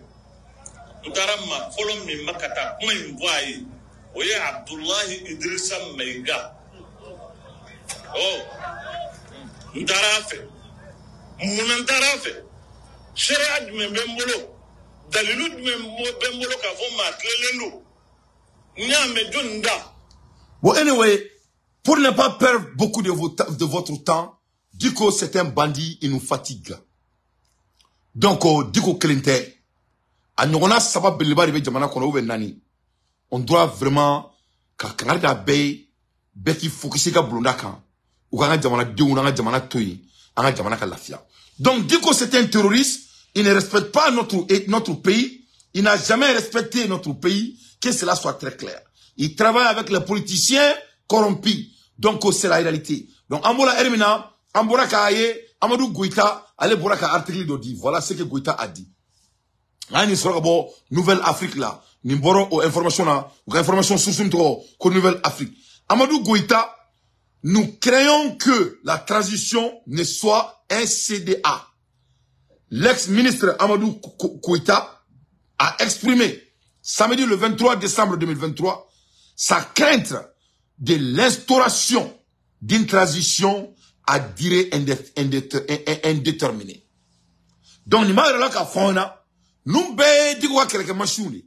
Ndara ma follow me makata kuma imbo ayi. Oye Abdullahi Idrissa Meiga. Ndarafe. Munantarafe. Sharia du Bembolo. Dalilu du Bembolo ka fo matlelendo. Nya medunda. Bon, anyway, pour ne pas perdre beaucoup de votre temps, Diko c'est un bandit, il nous fatigue. Donc, Diko Klinte, a nyogona sabab beleba ribe jamana kono ube nani. On doit vraiment quand da bay beki focuser ka blonda kan ou ka jamana deun na jamana toyi anga jamana ka lafia. Donc Diko c'est un terroriste, il ne respecte pas notre pays, il n'a jamais respecté notre pays, que cela soit très clair. Il travaille avec les politiciens corrompus. Donc c'est la réalité. Donc Ambola Hermina, Ambora Kaye, Amadou Goïta, allez Boraka article d'Odi. Voilà ce que Goïta a dit. Une histoire bon Nouvelle Afrique là. Nimboro ou information là, ou information sous une trop, que Nouvelle Afrique. Amadou Goïta, nous craignons que la transition ne soit un CDA. L'ex-ministre Amadou Goïta a exprimé samedi le 23 décembre 2023 sa crainte de l'instauration d'une transition à durée indéterminée. Donc, nous avons nous avons quelques machines.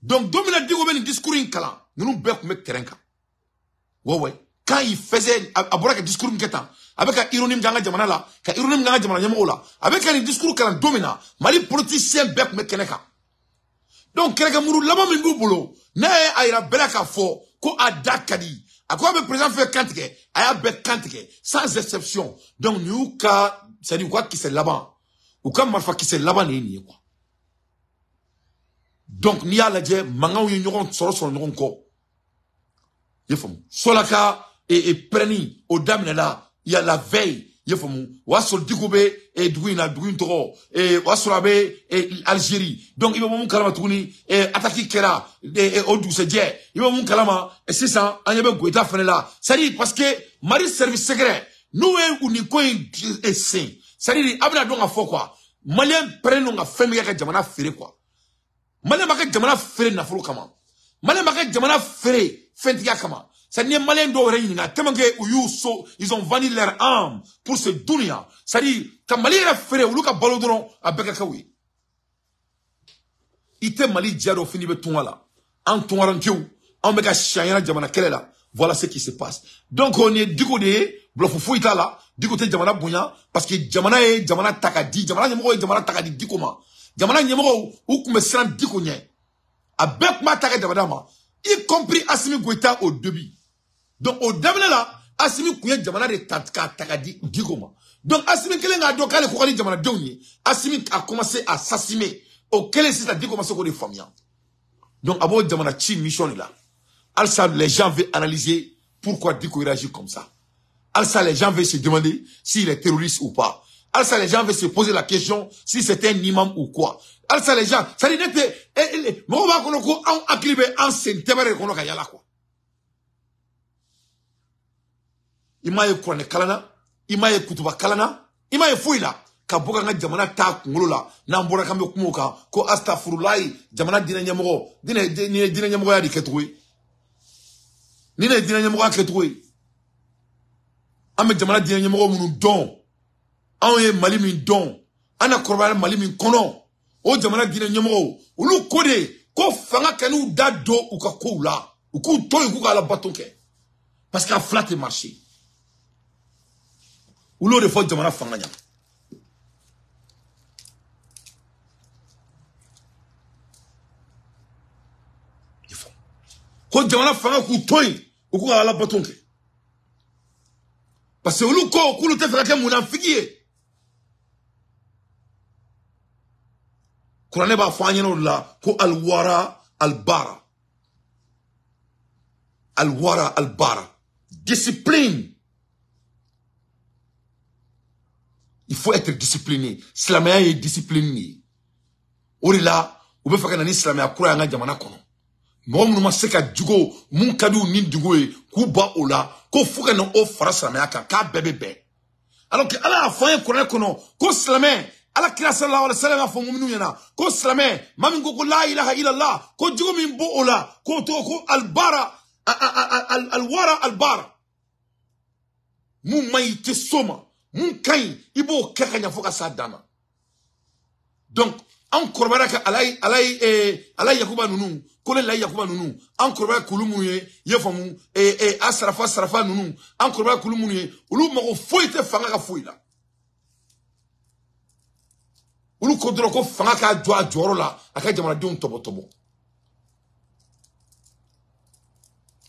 Donc, domina digo ben discours in kala, nous bek mek terenka. Ouais. Quand il faisait, abora que discours nketa, avec un ironim ganga jamana la, ka ironim ganga jamana yamo la, avec un discours kala domina, mali politicien bek mek keneka. Donc, keleka muru lama mingu bolo, na aira belaka fo, ko adakadi, à quoi le président fait kantike, aya bek kantike, sans exception. Donc, nous ka, c'est du quoi qui c'est là-bas, ou comme malfa qui c'est là-bas ni quoi. Donc, ni a la dje, mangaou yon soro nyon ko. Yefom. Solaka et preni, au dame là, il y a la veille, yefamu wasol dikobe e duina duin toro e wasolabe e Algérie donc ibo mun kalama tuguni e attaque kera e odu se je ibo mun kalama e c'est ça anyebe goita fenela c'est parce que mari service secret nous e uniko e sen c'est abna donc a fo quoi malien prennent nga femme ka jamana fere quoi malien ba ka jamana fere na furu kama malien ba ka jamana fere fentiga kama. Ça n'est malin d'oreille, tellement que ils ont vendu leur âme pour ce dunia. Ça dit, quand Mali a fait, ou Luka Balodron à Bekakawi. Il était Mali Diado fini de tout là. En ton rankiou, en Beka Chayana Jamana Kelela. Voilà ce qui se passe. Donc on est du côté, Blofou là, du côté de Jamana Bouya, parce que Jamana est Jamana Takadi, Jamana Nyemoro et Jamana Takadi Dikoma. Jamana Nyemoro, ou comme Sran Dikonye. À Bekma Takadi Jamadama, y compris Assimi Goïta au début. Donc, au début là, Assimi Kouye Jamana de Takadi Digoma. Donc, Assimi Kelen a donc allé Kourali Jamana Doni. Assimi a commencé à s'assimer. Au quel c'est à dire comment c'est qu'on est famille. Donc, avant Jamana Chi mission là. Alors les gens veulent analyser pourquoi Diko réagit comme ça. Alors les gens veulent se demander s'il est terroriste ou pas. Alors les gens veulent se poser la question si c'est un imam ou quoi. Alors les gens, ça dit que, mon va qu'on a activé en s'intéresser qu'on a yala quoi. Ima ye Kurane kalana, ima ye kutuba kalana, ima ye fouila, ka boka nga jamana ta kungolo la, na mbora kambe kumuka, ko astaghfirullahi, jamana dina nyamoro, dina nyamoro ya di ketoué. Nina dina nyamoro ya ketoué. Ame jamana dina nyamoro munu don, anye mali min don, ana korba mali min kono, o jamana dina nyamoro, ulu kode, ko fanga kanu da do ou ka koula, ou kou to yu ka la batonke. Parce qu'a flatte marché. Ou l'eau de faute de mana fanganya. Il faut. Quand jamana fanga koutoy, ou kou ala batonke. Parce que ou l'eau kou te fera ke mounan figiye. Kourane ba fanganya la, ko alwara albara. Alwara albara. Discipline. Il faut être discipliné. Islamia est discipliné. Orila, ou be faka nani Islamia kura nga jamana kono. Mo mu ma seka jugo, mun kadu ni jugo e ku ba ola, ko fuka no o fara Islamia ka bebebe. Alors que ala afoye kono ko Islamia, ala kira sallallahu alaihi wasallam afo mu'minu yana, ko Islamia, mami ko la ilaha illallah, ko jugo min bo ola, ko to ko albara alwara albara. Mun mai te soma. Mon kain, ibo kakanya foka sa dama. Donc, en korbaraka alay yakuba nunu, kole lay yakuba nunu, en korbaraka kulumuye, yefamu, asrafa nunu, en korbaraka kulumuye, ulu mako foite fanga ka foila. Ulu kodroko fanga ka dwa dworo la, aka jamana dion tobo.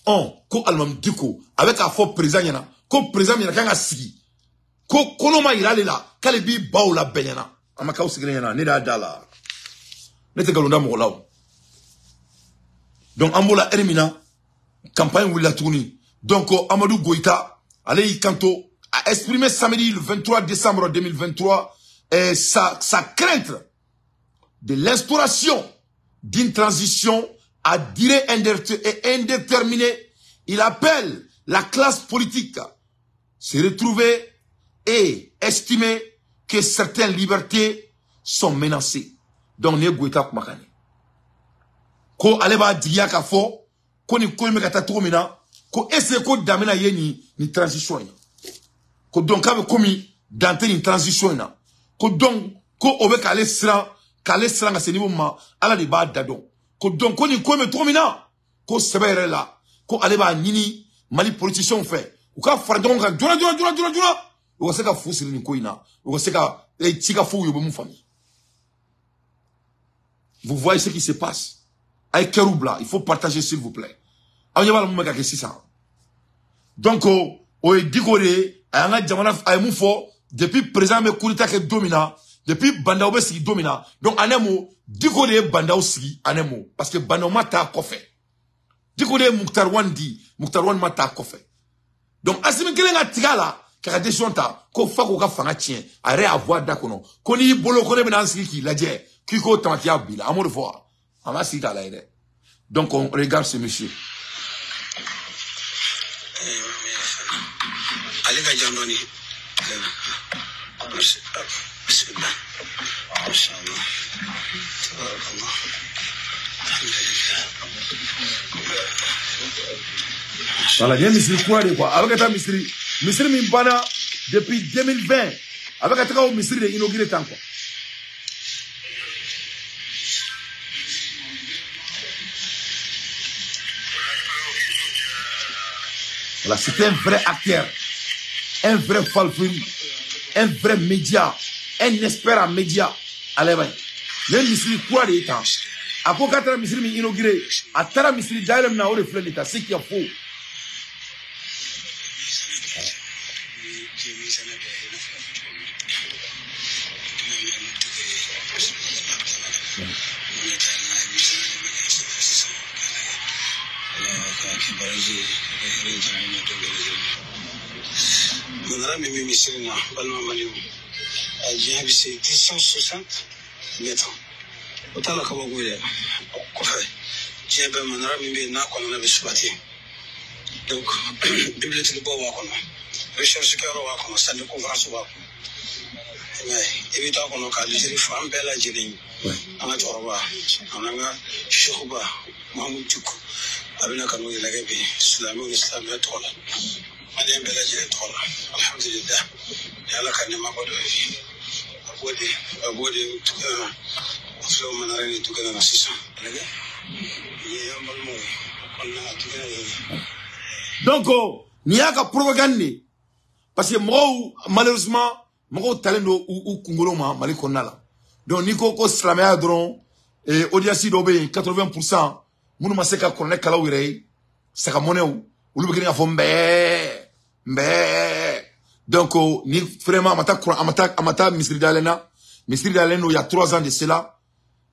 Ko almam diko, avec un faux président yana, ko président yana kanga sigi. Ko koloma irale la kale bi baw la benyana amaka usigene yana ne da dala ne te galonda mo law donc ambola ermina campagne wula tourni donc Amadou Goïta allez kanto a exprimé samedi le 23 décembre 2023 sa crainte de l'instauration d'une transition à durée indéterminée. Il appelle la classe politique se retrouver et estimer que certaines libertés sont menacées. Donc, ne goita kumakane. Ko aleba diya ka fo, ko ni ko meka tatu mina, ko ese ko damena ye ni transition ina. Ko donc kabe komi dante ni transition ina. Ko donc ko obe kale sran nga se niveau ma ala de ba dado. Ko donc ko ni ko me to mina, ko sebere la, ko aleba nini mali politicien fait. Ou ka fardon ka jura. Ou se ka fusiri ni koina, ou se ka tika fou yobe mon famille. Vous voyez ce qui se passe. Avec Keroubla, il faut partager s'il vous plaît. Donc, on est digoré, depuis présent, me kourita ke domina, depuis banda oube sigi domina. Donc, anemo, digoré banda sigi, anemo, parce que banda mata kofe. Digoré Mouktar Wan mata kofe. Donc, asimi kelenga tigala, k'a décision ta ko fa ko ka fanga tien arrêt à voir dakono ko ni bolo ko ne bena siki ki laje ki ko tantia bila amour fois ama siki ta la ide donc on regarde ce monsieur Ali ka jandoni bismillah inshallah tabarakallah voilà bien Misri quoi de quoi avec ta Misri Mimbana depuis 2020 avec un travail au Misri de inauguré tant quoi. Voilà, c'était un vrai acteur, un vrai falfuri, un vrai média, un expert en média. Allez, ben, le Misri quoi de temps. À quoi qu'à Misri mi inauguré, à Tara Misri d'ailleurs n'a pas reflet l'état, c'est qu'il y a faux. C'est 260 mètres. Autant la Kabagouya, j'ai bien mon ami, n'a qu'on a besoin. Donc, bibliothèque de Bois, recherche que l'on a, ça ne conférence pas. Mais évidemment, on a des femmes belles à Jérémy. On a Torba, on a Chouba, Mamoutouk, Abinakano, la Gabi, Sulamou, Islam, et Tola. Madame Bella Jérémy Tola, Alhamdulillah, et à la Kanema Bodovi. Donc, il y a que propagande. Parce que moi, malheureusement, moi, talent ou Congolo, Mali Konala. Donc, Nico Slamea Dron, et Odiasi Dobé, 80%, Mounou Maseka Konek Kalawire, Sakamoneo, ou le beginning of donc, ni vraiment, amata Misri Dalena, il y a 3 ans de cela.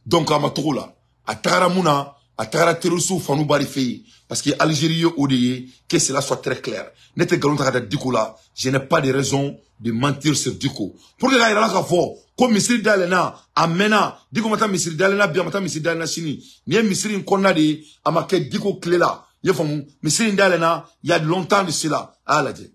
Donc, amato là, à Taramouna, à Taraterusu, Fanou Barifei, parce que Algérie ODE, que cela soit très clair. N'était galon de Diko là, je n'ai pas de raison de mentir sur Diko. Pour que là, il y a la fois, comme Misri Dalena, amena, Diko mata Misri Dalena, bien mata Misri Dalena chini, ni Misri Nkonade, amake Diko clé là, il y a Misri Dalena, il y a longtemps de cela, à la dit.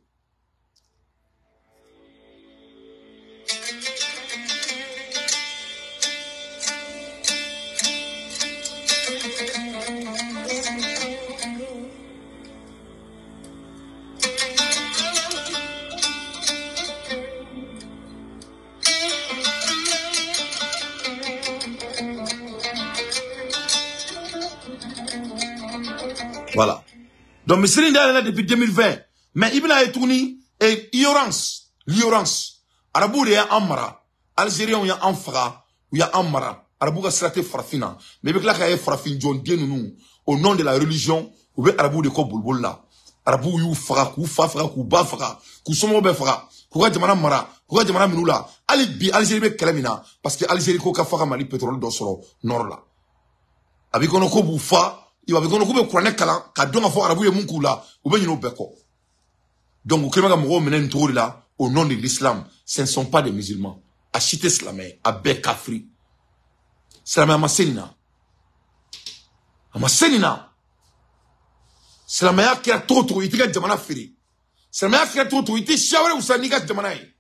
Voilà. Donc, Misri Ndalena depuis 2020. Mais il a tourné et l'ignorance. Arabou est en mara. Algérien ou en fra, ou en mara. Arabou a straté farfina. Mais il y a farfin John Dienounou. Au nom de la religion, ou bien Arabou de Koboul là. Arabou you fra, kou fa fra, kou ba fra, kou somo be fra, kou ga jamana mara, kou ga jamana minula. Ali bi Algérie be kalamina. Parce que Algérie ko ka faka mali pétrole d'osoro, nord là. Avec on ko boufa. Il va venir couper Kouané Kala, qu'a donc à faire Arabou et Moukoula, ou bien nous beko. Donc, au Kéma Gamoro menen tour là, au nom de l'islam, ce ne sont pas des musulmans. À Chité Slamé, à Bekafri. Slamé à Massénina. À Massénina. Slamé à Kia Toto, il était Jamana Firi. Slamé à Kia Toto, il était Chawre ou Sanika Jamanaï.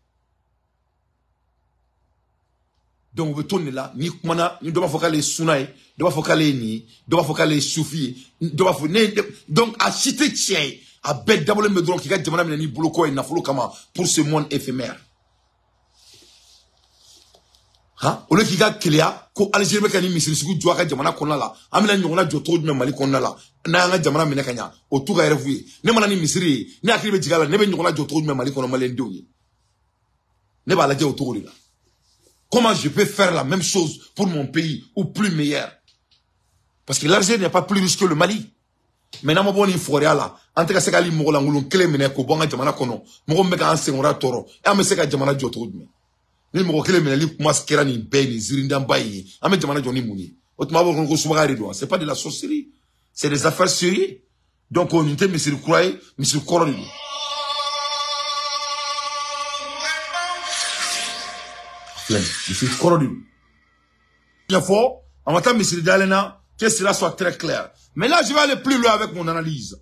Donc, on veut tourner là, ni Kumana, ni doit focaler Sunaï, doit focaler Ni, doit focaler Soufi, doit focaler. Donc, à Chité Tien, à bête d'abord le drone qui a demandé ni Bouloko et Nafolo Kama pour ce monde éphémère. Hein? Au lieu qu'il y a Kélia, ko Algérie Kani Misiri Sugu Djouaka Jamana Konala, Amina Nyona Djoto de Mali Konala, Nanga Jamana Menekanya, au Touga Revoui, Nemana Misiri, ne Akribe Djigala, Nebe Nyona Djoto de Mali Konala Malendoui. Neba la Dja autour de là. Comment je peux faire la même chose pour mon pays ou plus meilleur? Parce que l'Algérie n'est pas plus riche que le Mali. Maintenant, je vais vous dire là. En tout cas, c'est que les gens qui ont été en Jamana kono, mo meka an sengora toro. E ame seka Jamana joto dme. Ni mo kele meneli kuma skera ni be ni zirinda mbayi. Ame Jamana joni muni. Otuma bo ko subagari do. C'est pas de la sorcellerie. C'est des affaires sérieuses. Donc on était monsieur croyez, monsieur Koroni. Flemme. Il fait quoi de il faut, en même temps, M. Dalena, que cela soit très clair. Mais là, je vais aller plus loin avec mon analyse.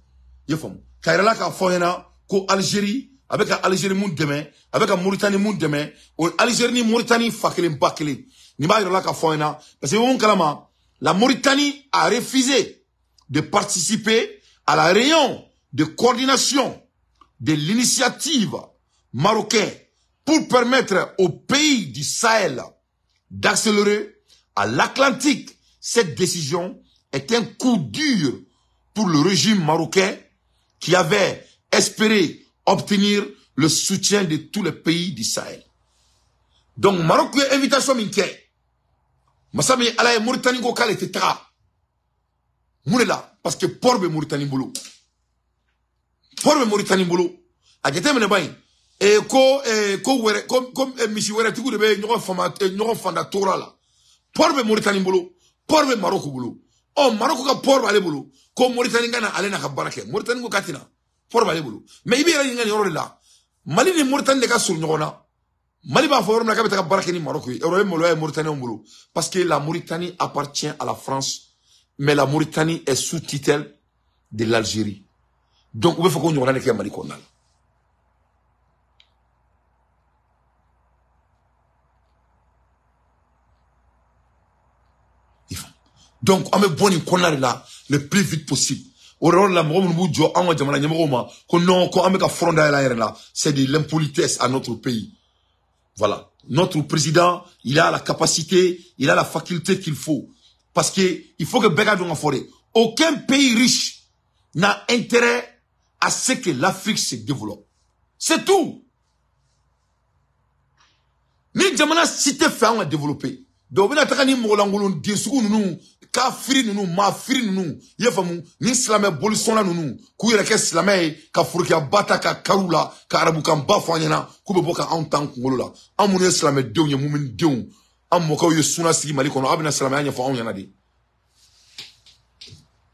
Il faut. Kairala ka foyena, ko Algérie, avec Algérie moun demain, avec Mauritanie moun demain, ou Algérie ni Mauritanie fakele mbakele. Ni ba yorola ka foyena, parce que mon kalama, la Mauritanie a refusé de participer à la réunion de coordination de l'initiative marocaine pour permettre aux pays du Sahel d'accélérer à l'Atlantique. Cette décision est un coup dur pour le régime marocain qui avait espéré obtenir le soutien de tous les pays du Sahel. Donc, Maroc a invitation minke. Masami ala Mauritanie go kale te tra. Mourela parce que porbe Mauritanie bolo. Porbe Mauritanie bolo. A jete mene bay. E ko were comme misi were tugu de be ñoko fanda tora la. Porbe Mauritanie bolo, porbe Maroc bolo. Oh Maroc ka porbe ale bolo. Ko Mauritanie ngana ale na ka barake. Mauritanie go katina. Porbe ale bolo. Mais ibi ra ngani yoro la. Mali ni Mauritanie de ka sur ñogona. Mali ba fo na ka beta ka barake ni Maroc. Euro mo lo Mauritanie bolo. Parce que la Mauritanie appartient à la France, mais la Mauritanie est sous tutelle de l'Algérie. Donc on veut ko ñogona ne ke Mali ko nal. Donc, on me bonne une là, le plus vite possible. Au rôle là, c'est de l'impolitesse à notre pays. Voilà. Notre président, il a la capacité, il a la faculté qu'il faut. Parce que, il faut que Begadou en forêt. Aucun pays riche n'a intérêt à ce que l'Afrique se développe. C'est tout. Ni Djamana cité fait à développer. Donc, on a tenu Molangolon, Dessou, nous, Kafiri, nous, Mafiri, nous, Yefamu, ni Slamé, Bolisona, nous, Kouyereke Slamé, Kafurkia, Bataka, Karula, Karabukan, Bafanyana, Kuboka, Antan, Kolola, Amoune Slamé, Dion, Yamoumin, Dion, Amoka, Yusuna, Sigi, Malikono, Abina Slamé, Yafan, Yanadi.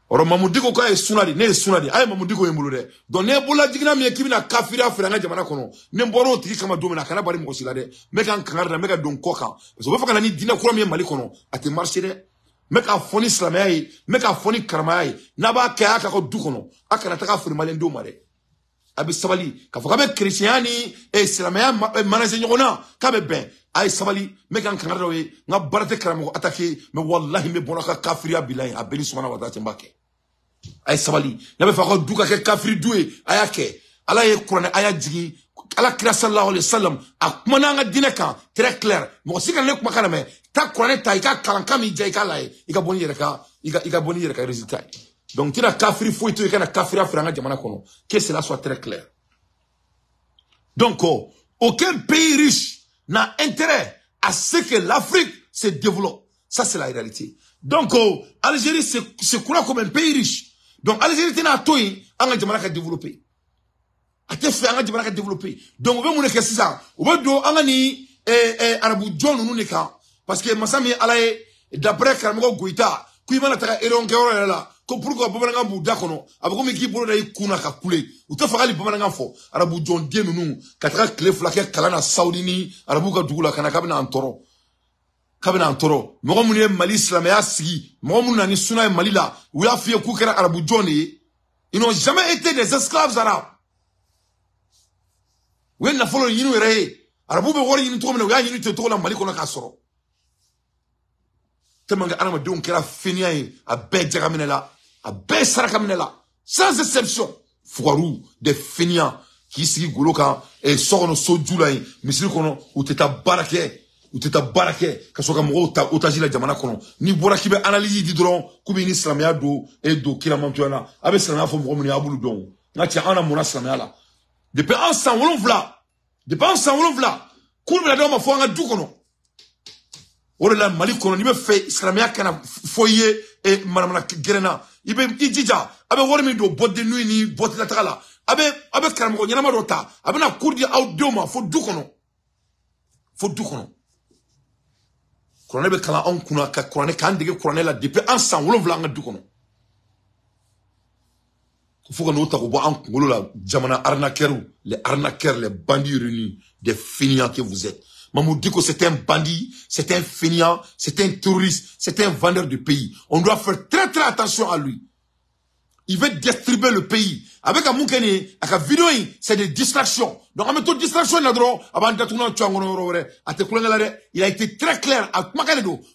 Or, Mamoudiko, Kaya, Sunadi, Ne Sunadi, Ay Mamoudiko, Yamulude. Donc, Nebola, Digna, Miekina, Kafira, Franga, Jamanakono, Nemboro, Tikama, Domina, Kanabari, Mosilade, Mekan, Kanada, Mega, Don Koka. Parce que, vous avez dit, Dina, Kurami, Malikono, à te marcher, Meka Foni Slamé, Meka Foni Karamaï, Naba Kaya, Kako, Dukono, Akanataka, Frimalendo, Mare. Abi Sabali, Kafokabe, Christiani, et Slamé, Manazigona, Kabe Ben, Ay Sabali, Mekan Kanadawe, Nabarate Karamo, attaqué, mais Wallahi, me Bonaka, Kafria, Bilay, à Benisumana, Watatimbake. Ay Sabali, Nabe Fako, Duka, Kafri, Doué, Ayake, Alaye Kurane, Ayadji, Allah kira sallallahu alayhi wa sallam, a mananga dineka, très clair. Mo si kan nek makana me, ta Qur'an ta ika kalanka mi jaika lae, ika boni yereka, ika boni yereka résultat. Donc tira kafiri foi to ika kafiri afranga jamana kono. Que cela soit très clair. Donc aucun pays riche n'a intérêt à ce que l'Afrique se développe. Ça c'est la réalité. Donc Algérie se croit comme un pays riche. Donc Algérie tena toyi anga jamana ka développer. A te fait un développé développé. Donc on veut mon que ça. On veut do angani arabu John nous ne ka parce que masami alaye d'après Karamo Goïta kui mana taka eronkero là ko pourquoi bobananga buda kono abako mi ki bolo dai kuna ka kule o te fagali bobananga fo arabu John die nous katra clé flake kalana saudini arabu ka dugula kana kabina antoro mo mun Mali islamia sigi mo mun nani suna Mali là où ya fié ku kera arabu John ils n'ont jamais été des esclaves arabes. When la follow yinu re arabu be wori yinu to mena ya yinu te to la Mali kono ka soro temanga anama don kera fenia a be jagamela a be sarakamela sans exception foirou des fenians qui sigi goloka e sorono sojula misiri kono uteta barake ka soka mo otajila jamana kono ni boraki be analyse di dron kubi ni islamia do e do kilamantoana abe islamia fo mo ni abulu don ngati ana mona islamia la depuis ensemble on vla cool la dama fo nga du kono wala la Mali kono ni be fe islamia kana foyer e manamana gerena ibe ijija abe wori mi do bodde nuit ni botte la trala abe karamo nyama rota abe na kurdi audio ma fo du kono kono be kala on kuna ka kono kan dige kono la depuis ensemble on vla nga du kono il faut que nous ayons la jamana arnaqueurs, les arnaqueurs, les bandits réunis, des feignants que vous êtes. Mamoudou Diko, c'est un bandit, c'est un fainéant, c'est un terroriste, c'est un vendeur de pays. On doit faire très très attention à lui. Il veut distribuer le pays. Avec un moukene, avec un vidéo, c'est des distractions. Donc, en même temps, distraction, il a été très clair.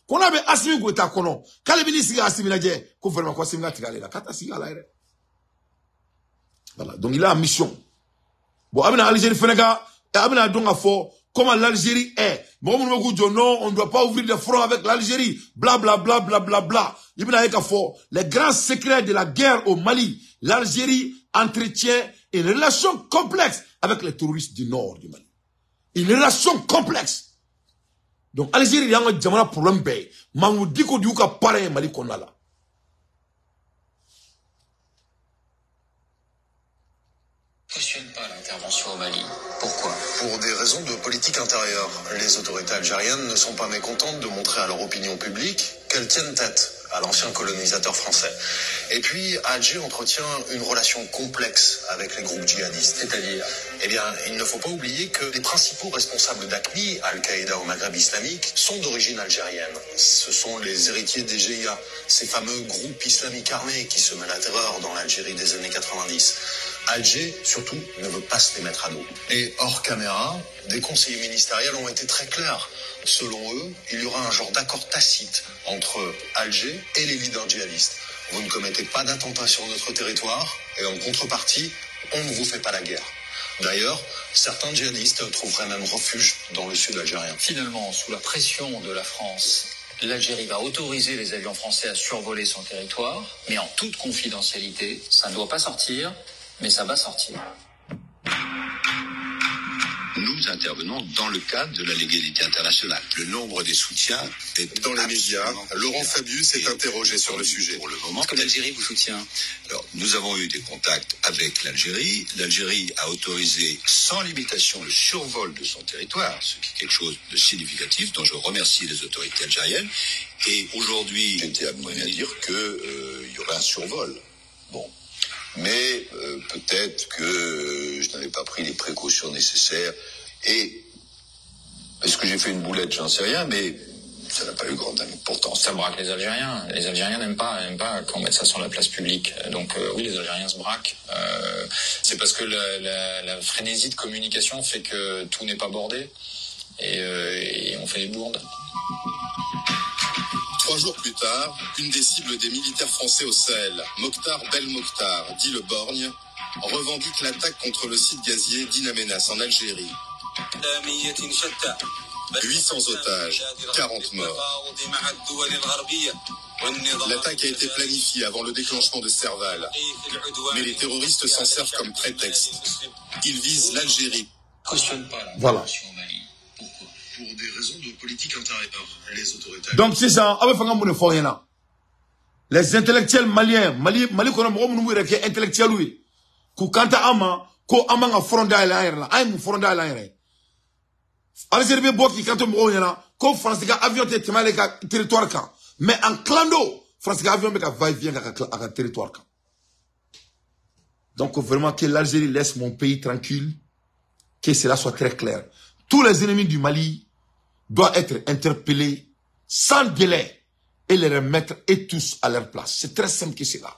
Qu'on avait assumé que t'as connu. Quand les ministres ont assumé, qu'on fait quoi, c'est voilà. Donc, il a une mission. Bon, l'Algérie, comment l'Algérie est. Non, on ne doit pas ouvrir des fronts avec l'Algérie. Bla, bla, bla, bla, bla, bla. Les grands secrets de la guerre au Mali. L'Algérie entretient une relation complexe avec les terroristes du nord du Mali. Une relation complexe. Donc, l'Algérie, il y a un problème. Mamoudou Diko dit qu'il pareil Mali qu'on a là. Cautionne pas l'intervention au Mali. Pourquoi? Pour des raisons de politique intérieure. Les autorités algériennes ne sont pas mécontentes de montrer à leur opinion publique qu'elles tiennent tête à l'ancien colonisateur français. Et puis, Alger entretient une relation complexe avec les groupes djihadistes. C'est-à-dire? Eh bien, il ne faut pas oublier que les principaux responsables d'AQMI, Al-Qaïda au Maghreb islamique, sont d'origine algérienne. Ce sont les héritiers des GIA, ces fameux groupes islamiques armés qui semaient la terreur dans l'Algérie des années 90. Alger, surtout, ne veut pas se les mettre à dos. Et hors caméra, des conseillers ministériels ont été très clairs. Selon eux, il y aura un genre d'accord tacite entre Alger et les leaders djihadistes. Vous ne commettez pas d'attentats sur notre territoire et en contrepartie, on ne vous fait pas la guerre. D'ailleurs, certains djihadistes trouveraient même refuge dans le sud algérien. Finalement, sous la pression de la France, l'Algérie va autoriser les avions français à survoler son territoire, mais en toute confidentialité. Ça ne doit pas sortir, mais ça va sortir. Nous intervenons dans le cadre de la légalité internationale. Le nombre des soutiens est dans les médias. Laurent Fabius est interrogé sur le sujet. Pour le moment, Est-ce que l'Algérie vous soutient? Alors, nous avons eu des contacts avec l'Algérie. L'Algérie a autorisé sans limitation le survol de son territoire, ce qui est quelque chose de significatif, dont je remercie les autorités algériennes. Et aujourd'hui, j'étais amené à dire qu'il y aurait un survol. Bon. Mais peut-être que je n'avais pas pris les précautions nécessaires. Et est-ce que j'ai fait une boulette? J'en sais rien, mais ça n'a pas eu grande importance. Ça braque les Algériens. Les Algériens n'aiment pas qu'on mette ça sur la place publique. Donc oui, les Algériens se braquent. C'est parce que la frénésie de communication fait que tout n'est pas bordé. Et on fait des bourdes. 3 jours plus tard, une des cibles des militaires français au Sahel, Mokhtar Belmokhtar, dit le Borgne, revendique l'attaque contre le site gazier d'In Amenas en Algérie. 800 otages, 40 morts. L'attaque a été planifiée avant le déclenchement de Serval, mais les terroristes s'en servent comme prétexte. Ils visent l'Algérie. Cautionne pas Voilà. l'intervention au Mali. Pourquoi? Pour des raisons de politique intérieure, les autorités... Donc, c'est ça. Les intellectuels maliens, Mali qu'on a un intellectuel, oui. Kukanta ama, ko amanga fronda la air la, aïe fronda la air. Algérie boki quand on m'ouvre là, ko France ka avion te temale ka territoire ka, mais en clando, France ka avion me ka va vient ka territoire ka. Donc vraiment que l'Algérie laisse mon pays tranquille, que cela soit très clair. Tous les ennemis du Mali doivent être interpellés sans délai et les remettre et tous à leur place. C'est très simple que cela.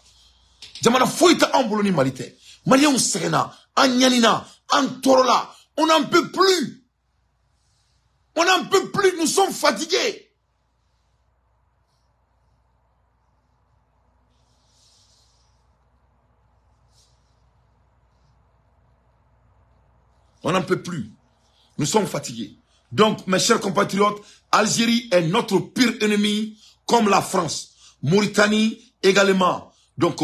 Jamana fouita en boloni malite. Malien on serena, en nyanina, en torola. On n'en peut plus. On n'en peut plus. Nous sommes fatigués. On n'en peut plus. Nous sommes fatigués. Donc, mes chers compatriotes, Algérie est notre pire ennemi, comme la France. Mauritanie également. Donc,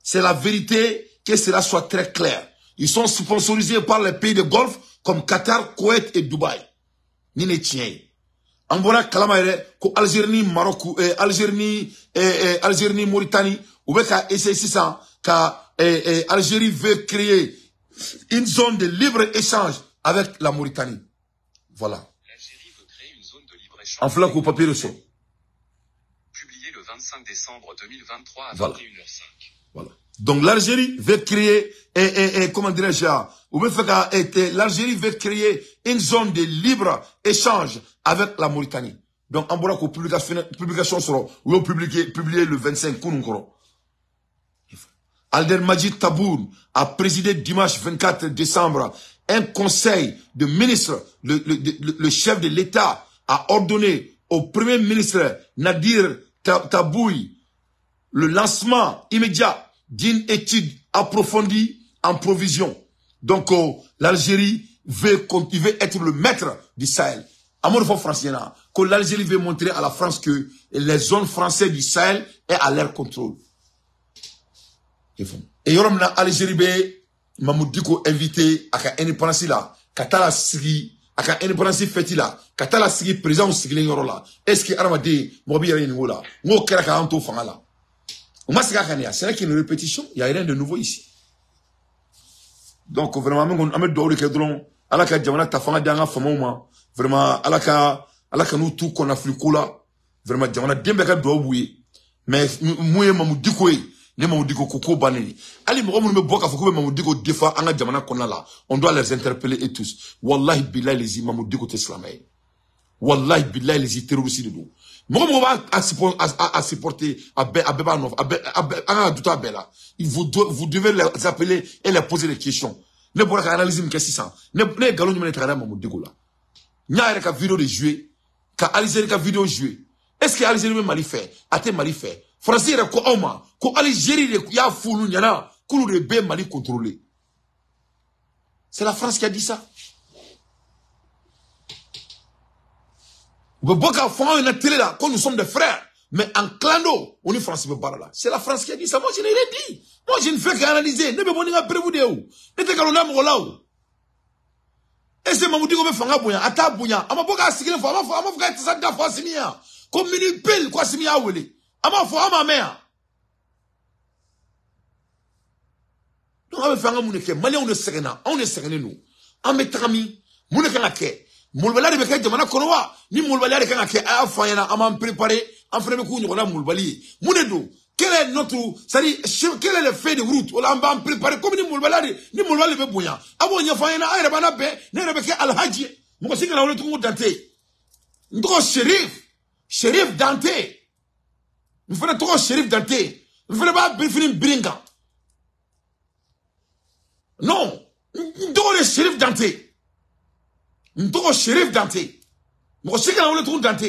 c'est la vérité, que cela soit très clair. Ils sont sponsorisés par les pays de Golfe, comme Qatar, Koweït et Dubaï. Nine tien. En voilà, Kalamaire, que Algérie, Maroc, Algérie, Mauritanie, ou bien qu'à essayer ça, Algérie veut créer une zone de libre-échange avec la Mauritanie. Voilà. L'Algérie veut créer une zone de libre-échange. En flaque au papier de son. Publié le 25 décembre 2023 à voilà. 21h05. Voilà. Donc l'Algérie veut créer, comment dirais-je, l'Algérie veut créer une zone de libre échange avec la Mauritanie. Donc en voilà que publication sera, ou publié le 25 Kounoukoro. Abdelmadjid Taboun a présidé dimanche 24 décembre un conseil de ministres. Le chef de l'État a ordonné au premier ministre Nadir Taboui le lancement immédiat d'une étude approfondie en provision. Donc l'Algérie veut être le maître du Sahel. À mon niveau français, que l'Algérie veut montrer à la France que les zones françaises du Sahel est à leur contrôle. Et yoromna Algérie be Mamoudiko invité à la indépendance là, katala sigi, à la indépendance fêti là, katala sigi président sigi yorola. Est-ce que Aramade Mobi yari niveau là, ngo kera ka anto fanga là. On m'a c'est là qu'il y a une répétition, il y a rien de nouveau ici. Donc vraiment on a mis dehors que drôle, alaka jamana tafanga danga famoma, vraiment alaka nous tout qu'on a flou là, vraiment jamana dembe ka do bouye. Mais mouye Mamoudiko ne Mamoudiko koko baneni. Ali mo me boka foko Mamoudiko defa anga jamana konna là. On doit les interpeller et tous. Wallahi billahi les Mamoudiko t'islamay. Wallahi billahi les terroristes de nous. Moi va à supporter Abebanov, vous devez les appeler et les poser des questions. Ne pourra qu'analyser qu'est-ce que ça. Ne galon ne travaille Mamoudiko là. Nya ka vidéo de jouer, ka Algérie ka vidéo jouer. Est-ce que Algérie me Mali fait? Até Mali fait. Français ko oma, ko Algérie ya foulu nyana, ko le be Mali contrôlé. C'est la France qui a dit ça. Quand nous sommes des frères, mais en clando, on est français. C'est la France qui a dit ça. Moi, je n'ai rien dit. Moi, je ne fais qu'analyser. Ne me bonne pas prévu de où. Ne te calons pas mon là où. Et c'est Mamoudi qu'on me fait un bouillon. Ata bouillon. Ama boka sigile fo. Ama fo être ça da fo simia. Comme mini pile quoi simia wele. Ama fo ama mère. Donc on va faire un mouneke. Mali on est serena. On est serené nous. On met trami. Mouneke na ke. Moulbali de Bekay Jamana Konoa, ni Moulbali de Kanake, à Fayana, à m'en préparer, en frère de Kounou, on a Moulbali. Mounedou, quel est notre, c'est-à-dire, quel est le fait de route, on a préparé, comme ni Moulbali de Bouya. Avant, il y a Fayana, à Rabana Bé, Nebeke Al-Hadji, moi aussi que la route Dante. Ndro shérif Dante. Nous faisons trop shérif Dante. Nous faisons pas Bifinin Bringa. Non, Ndro le shérif Dante. Ndoko shérif Dante. Moi aussi qu'on a le trou Dante.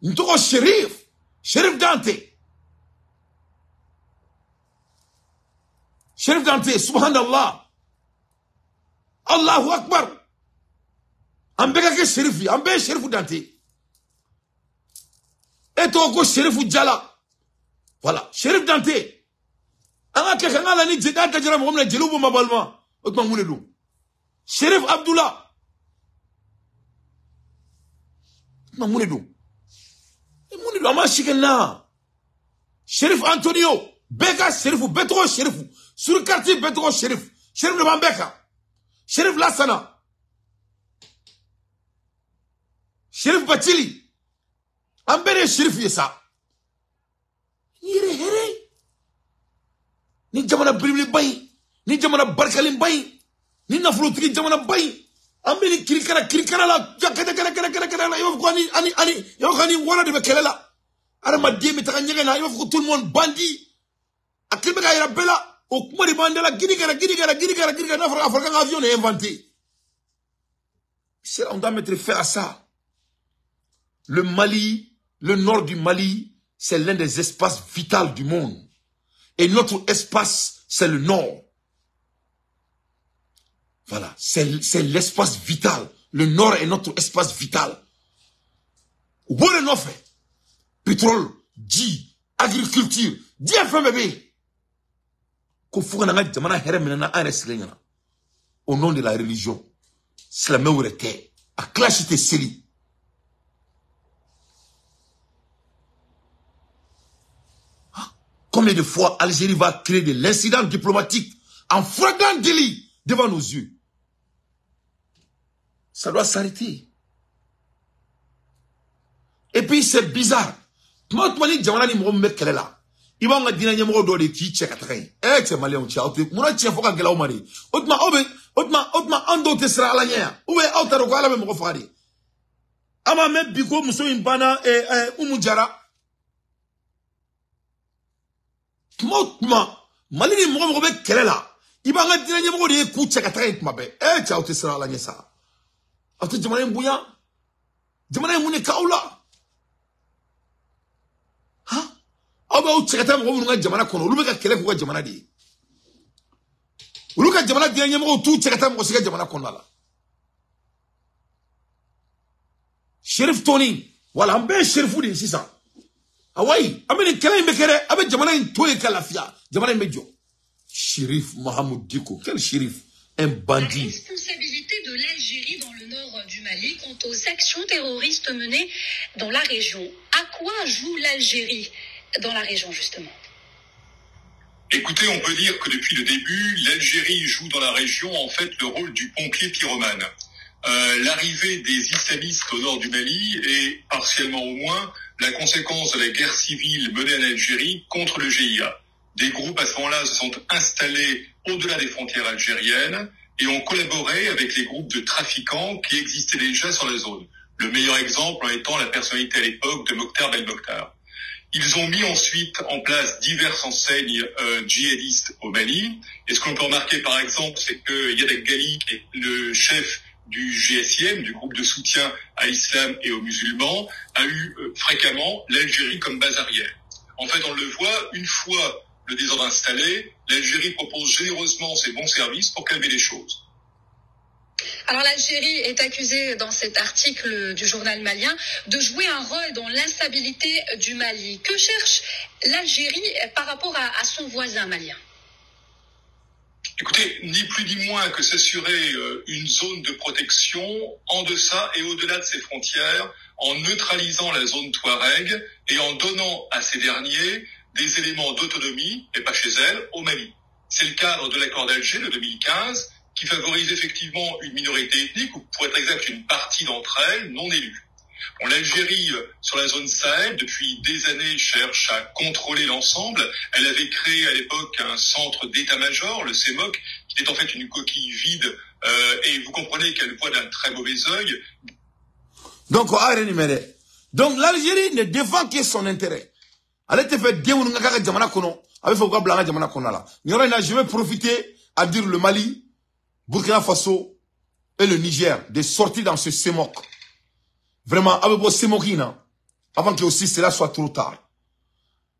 Ndoko shérif Dante. Shérif Dante, subhanallah. Allahu Akbar. Ambeka ke shérif, ambe shérif Dante. Et toko shérif Djala. Voilà, shérif Dante. Anga ke kanga ni Djidata Djala mo na Djelubo mabalma. Okma mouledou. Shérif Abdullah. Mounedou. Ama Chikena. Shérif Antonio. Beka Shérif, Betro Shérif. Sur le quartier Betro Shérif. Shérif de Bambeka. Shérif Lassana. Shérif Batili. Ambere Shérif Yessa. Yere here. Ni jamana Bribli Bay. Ni jamana Barkalim Bay. Ni Naflutri jamana Bay. Ambeni kirikara la kara yo kani wala de bekelela ara madie metaka nyegena yo tout le monde bandi akilbe ka ira bela o kuma de bandela giri gara na Afrique avion est inventé. C'est on doit mettre fin à ça. Le Mali, le nord du Mali, c'est l'un des espaces vitaux du monde. Et notre espace, c'est le nord. Voilà, c'est l'espace vital. Le nord est notre espace vital. Où est le fait? Pétrole, agriculture, fait bébé. Au nom de la religion, c'est la même terre. À clasher tes séries. Combien de fois Algérie va créer de l'incident diplomatique en flagrant délit devant nos yeux? Ça doit s'arrêter. Et puis c'est bizarre. Moi, tu m'as dit, Djamana ni m'ont mis quelle est là. Iba nga dina nyamoro do de ki check atray. C'est malien on chia. Muna chia foka gela umari. Otma ando te sra ala nya. Ube autaro ko ala me mo fari. Ama me biko muso imbana umujara. Tma malini mo be kelela. Iba nga dina nyamoro de ku check atray tma be. Chia te sra ala nya sa. Atu jamana mbuya. Jamana mune kaula. Ha? Oba u chekata mo nga jamana kono ulu beka kele ko jamana di ulu ka jamana di nyamo tu chekata mo sika jamana kono la Sheriff Tony wala ambe sherifu di sisa awai amene kele mbekere abe jamana ntoye kalafia jamana mbejo Sheriff Mohamed Diko quel sheriff un bandit. La responsabilité de l'Algérie dans le nord du Mali quant aux actions terroristes menées dans la région. À quoi joue l'Algérie dans la région, justement? Écoutez, on peut dire que depuis le début, l'Algérie joue dans la région, en fait, le rôle du pompier pyromane. L'arrivée des islamistes au nord du Mali est, partiellement au moins, la conséquence de la guerre civile menée en Algérie contre le GIA. Des groupes, à ce moment-là, se sont installés au-delà des frontières algériennes et ont collaboré avec les groupes de trafiquants qui existaient déjà sur la zone. Le meilleur exemple en étant la personnalité à l'époque de Mokhtar Belmokhtar. Ils ont mis ensuite en place diverses enseignes djihadistes au Mali. Et ce qu'on peut remarquer, par exemple, c'est que Yadek Ghali, le chef du GSIM, du groupe de soutien à l'islam et aux musulmans, a eu fréquemment l'Algérie comme base arrière. En fait, on le voit, une fois le désordre installé, l'Algérie propose généreusement ses bons services pour calmer les choses. Alors l'Algérie est accusée dans cet article du journal malien de jouer un rôle dans l'instabilité du Mali. Que cherche l'Algérie par rapport à son voisin malien? Écoutez, ni plus ni moins que s'assurer une zone de protection en deçà et au-delà de ses frontières, en neutralisant la zone Touareg et en donnant à ces derniers des éléments d'autonomie, et pas chez elle, au Mali. C'est le cadre de l'accord d'Alger de 2015 qui favorise effectivement une minorité ethnique, ou pour être exact, une partie d'entre elles non élues. Bon, l'Algérie, sur la zone Sahel, depuis des années, cherche à contrôler l'ensemble. Elle avait créé à l'époque un centre d'état-major, le CEMOC, qui est en fait une coquille vide, et vous comprenez qu'elle voit d'un très mauvais œil. Donc l'Algérie ne défend que son intérêt. Elle était fait bien je vais profiter à dire le Mali, Burkina Faso et le Niger de sortir dans ce CEMOC. Vraiment, avec CEMOCina, avant que aussi cela soit trop tard.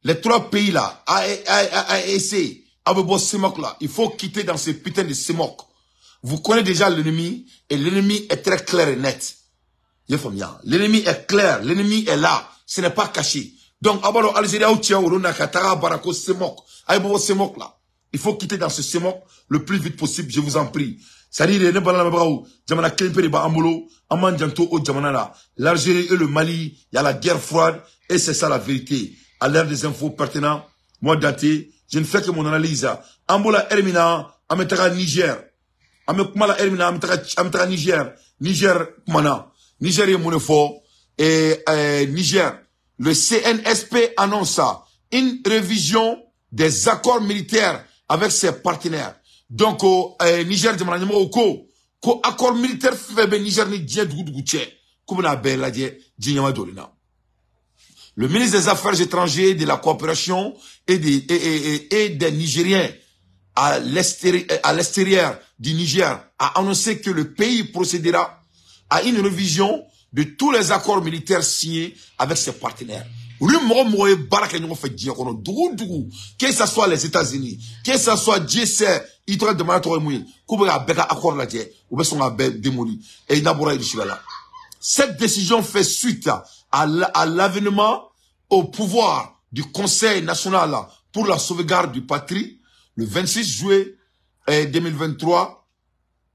Les trois pays là, AEC, avec CEMOC là, il faut quitter dans ce putain de CEMOC. Vous connaissez déjà l'ennemi, et l'ennemi est très clair et net. L'ennemi est clair, l'ennemi est là, ce n'est pas caché. Donc, avant l'Algérie, il faut quitter dans ce CEMOC le plus vite possible, je vous en prie. L'Algérie et le Mali, il y a la guerre froide, et c'est ça la vérité. À l'ère des infos pertinents, moi daté, je ne fais que mon analyse. Ambola Hermina, Ametara Niger. Amekmala Hermina, Ametara Niger. Niger, Mana. Niger est mon fort. Et Niger. Le CNSP annonce une révision des accords militaires avec ses partenaires. Donc, Niger, accord militaire fait Niger ni le ministre des Affaires étrangères, de la coopération et des Nigériens à l'extérieur du Niger a annoncé que le pays procédera à une révision de tous les accords militaires signés avec ses partenaires. Que ce soit les États-Unis, que ce soit GSR, ils doivent demander cette décision fait suite à l'avènement au pouvoir du Conseil national pour la sauvegarde du patrie. Le 26 juillet 2023,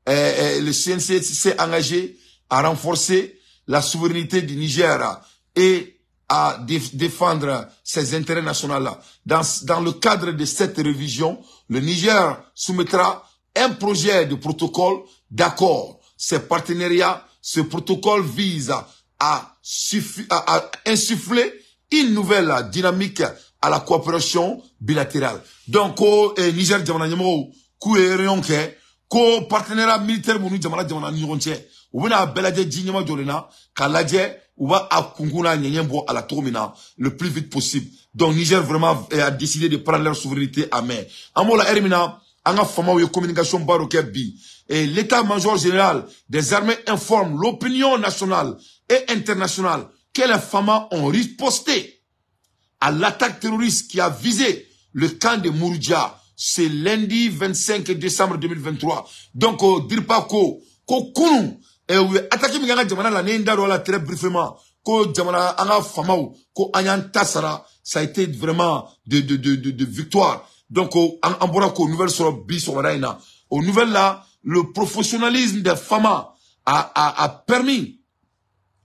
le CNC s'est engagé à renforcer la souveraineté du Niger et à défendre ses intérêts nationaux. Dans le cadre de cette révision, le Niger soumettra un projet de protocole d'accord. Ces partenariats, ce protocole vise à insuffler une nouvelle dynamique à la coopération bilatérale. Donc, Niger jamana nyamo ku réunion ke ko partenariat militaire munu jamana nyonche ou bena belaje jinyama jolena kalaje ou va à kunguna nyembo à la tourmina le plus vite possible. Donc Niger vraiment a décidé de prendre leur souveraineté à main. Amola Hermina anga fama ou communication baro ke bi et l'état-major général des armées informe l'opinion nationale et internationale que les FAMA ont riposté à l'attaque terroriste qui a visé le camp de Mouroudia ce lundi 25 décembre 2023. Donc, dire pas ko kunu attaqué mi ganga jamana la nenda la très brièvement ko jamana anga FAMA ko anyan tasara, ça a été vraiment de victoire. Donc, en borako nouvelle sur bi sur raina. Aux nouvelles là, le professionnalisme des FAMA a permis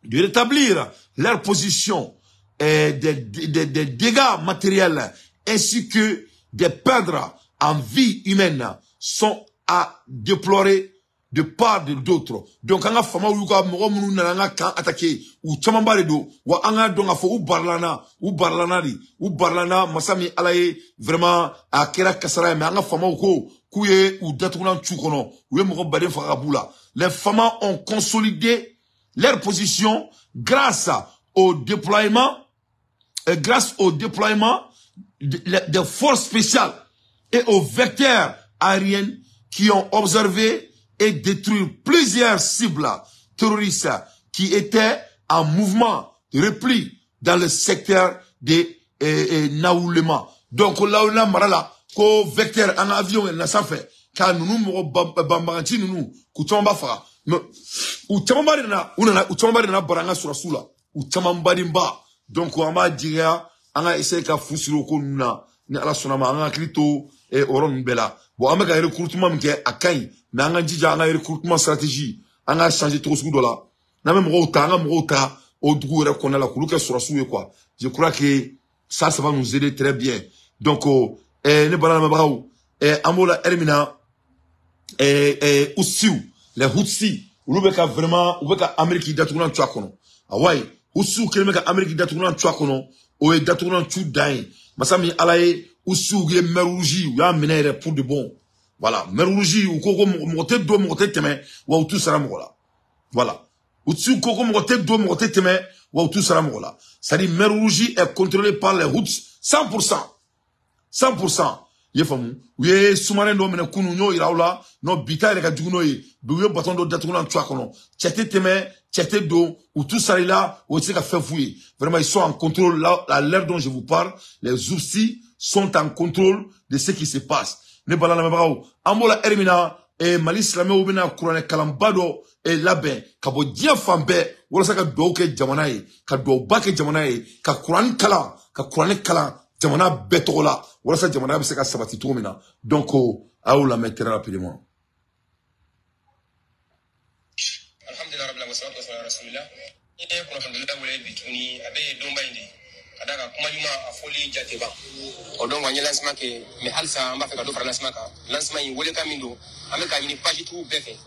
de rétablir leur position et des dégâts matériels ainsi que des perdres en vie humaine sont à déplorer de part de d'autres. Donc, anga fama uka mogo munu nanga kan attaqué ou chamambare do wa anga donga fo u barlana masami alaye vraiment a kera kasara mais anga fama ko kuye ou datuna chukono ou mogo baden fakabula. Les FAMA ont consolidé leur position grâce au déploiement des forces spéciales et aux vecteurs aériens qui ont observé et détruit plusieurs cibles terroristes qui étaient en mouvement de repli dans le secteur de Naoulema. Donc là on a marala ko vecteur en avion na ça fait car nous bambanti nous kuchamba fa ou chamambari na baranga sur sula ou chamambari mba. Donc on va dire anga essayer ka fusiro ko na ni ala sonama anga krito et oron bela bon anga recrutement mke akai mais anga jija anga recrutement stratégie anga changer trop sous dola na même rota au dugu reconnaît la kuluka sur sous quoi. Je crois que ça va nous aider très bien. Donc ne balana mabaou amola Hermina usiu les Hutsi ulubeka vraiment ubeka Amérique datuna tchakono awai usiu kelemeka Amérique datuna tchakono o e datuna tchu dain masami alaye usiu ge merouji ya menere pour de bon. Voilà, merouji ou koko moté do moté teme wa tout sera mola. Voilà. Usiu koko moté do moté teme wa tout sera mola. C'est-à-dire merouji est contrôlé par les Huts 100%. 100%. Yefamu uye sumane ndo mena kunu nyo iraula no bita ile ka juguno yi buyo baton do datuna tchakono tchete teme tchete do ou tout ça là ou c'est ka fait fouiller. Vraiment ils sont en contrôle là à l'heure dont je vous parle. Les Hutsi sont en contrôle de ce qui se passe. Ne balana mabao amola Hermina et Mali Islamé ou bena Kurane kalambado et labin kabo dia fambe wala saka do ke jamanae ka do ba ke jamanae ka Kurane kala jamana betola wala sa jamana biseka sabati tomina donc aou la mettre rapidement. Alhamdulillah rabbil alamin wassalatu wassalamu ala rasulillah ko alhamdulillah wala bituni abe domba indi adaka kuma yuma afoli jateba o don wanya lancement ke me halsa amba feka do fara lancement ka lancement yi wole kamindo ameka ni page tout befe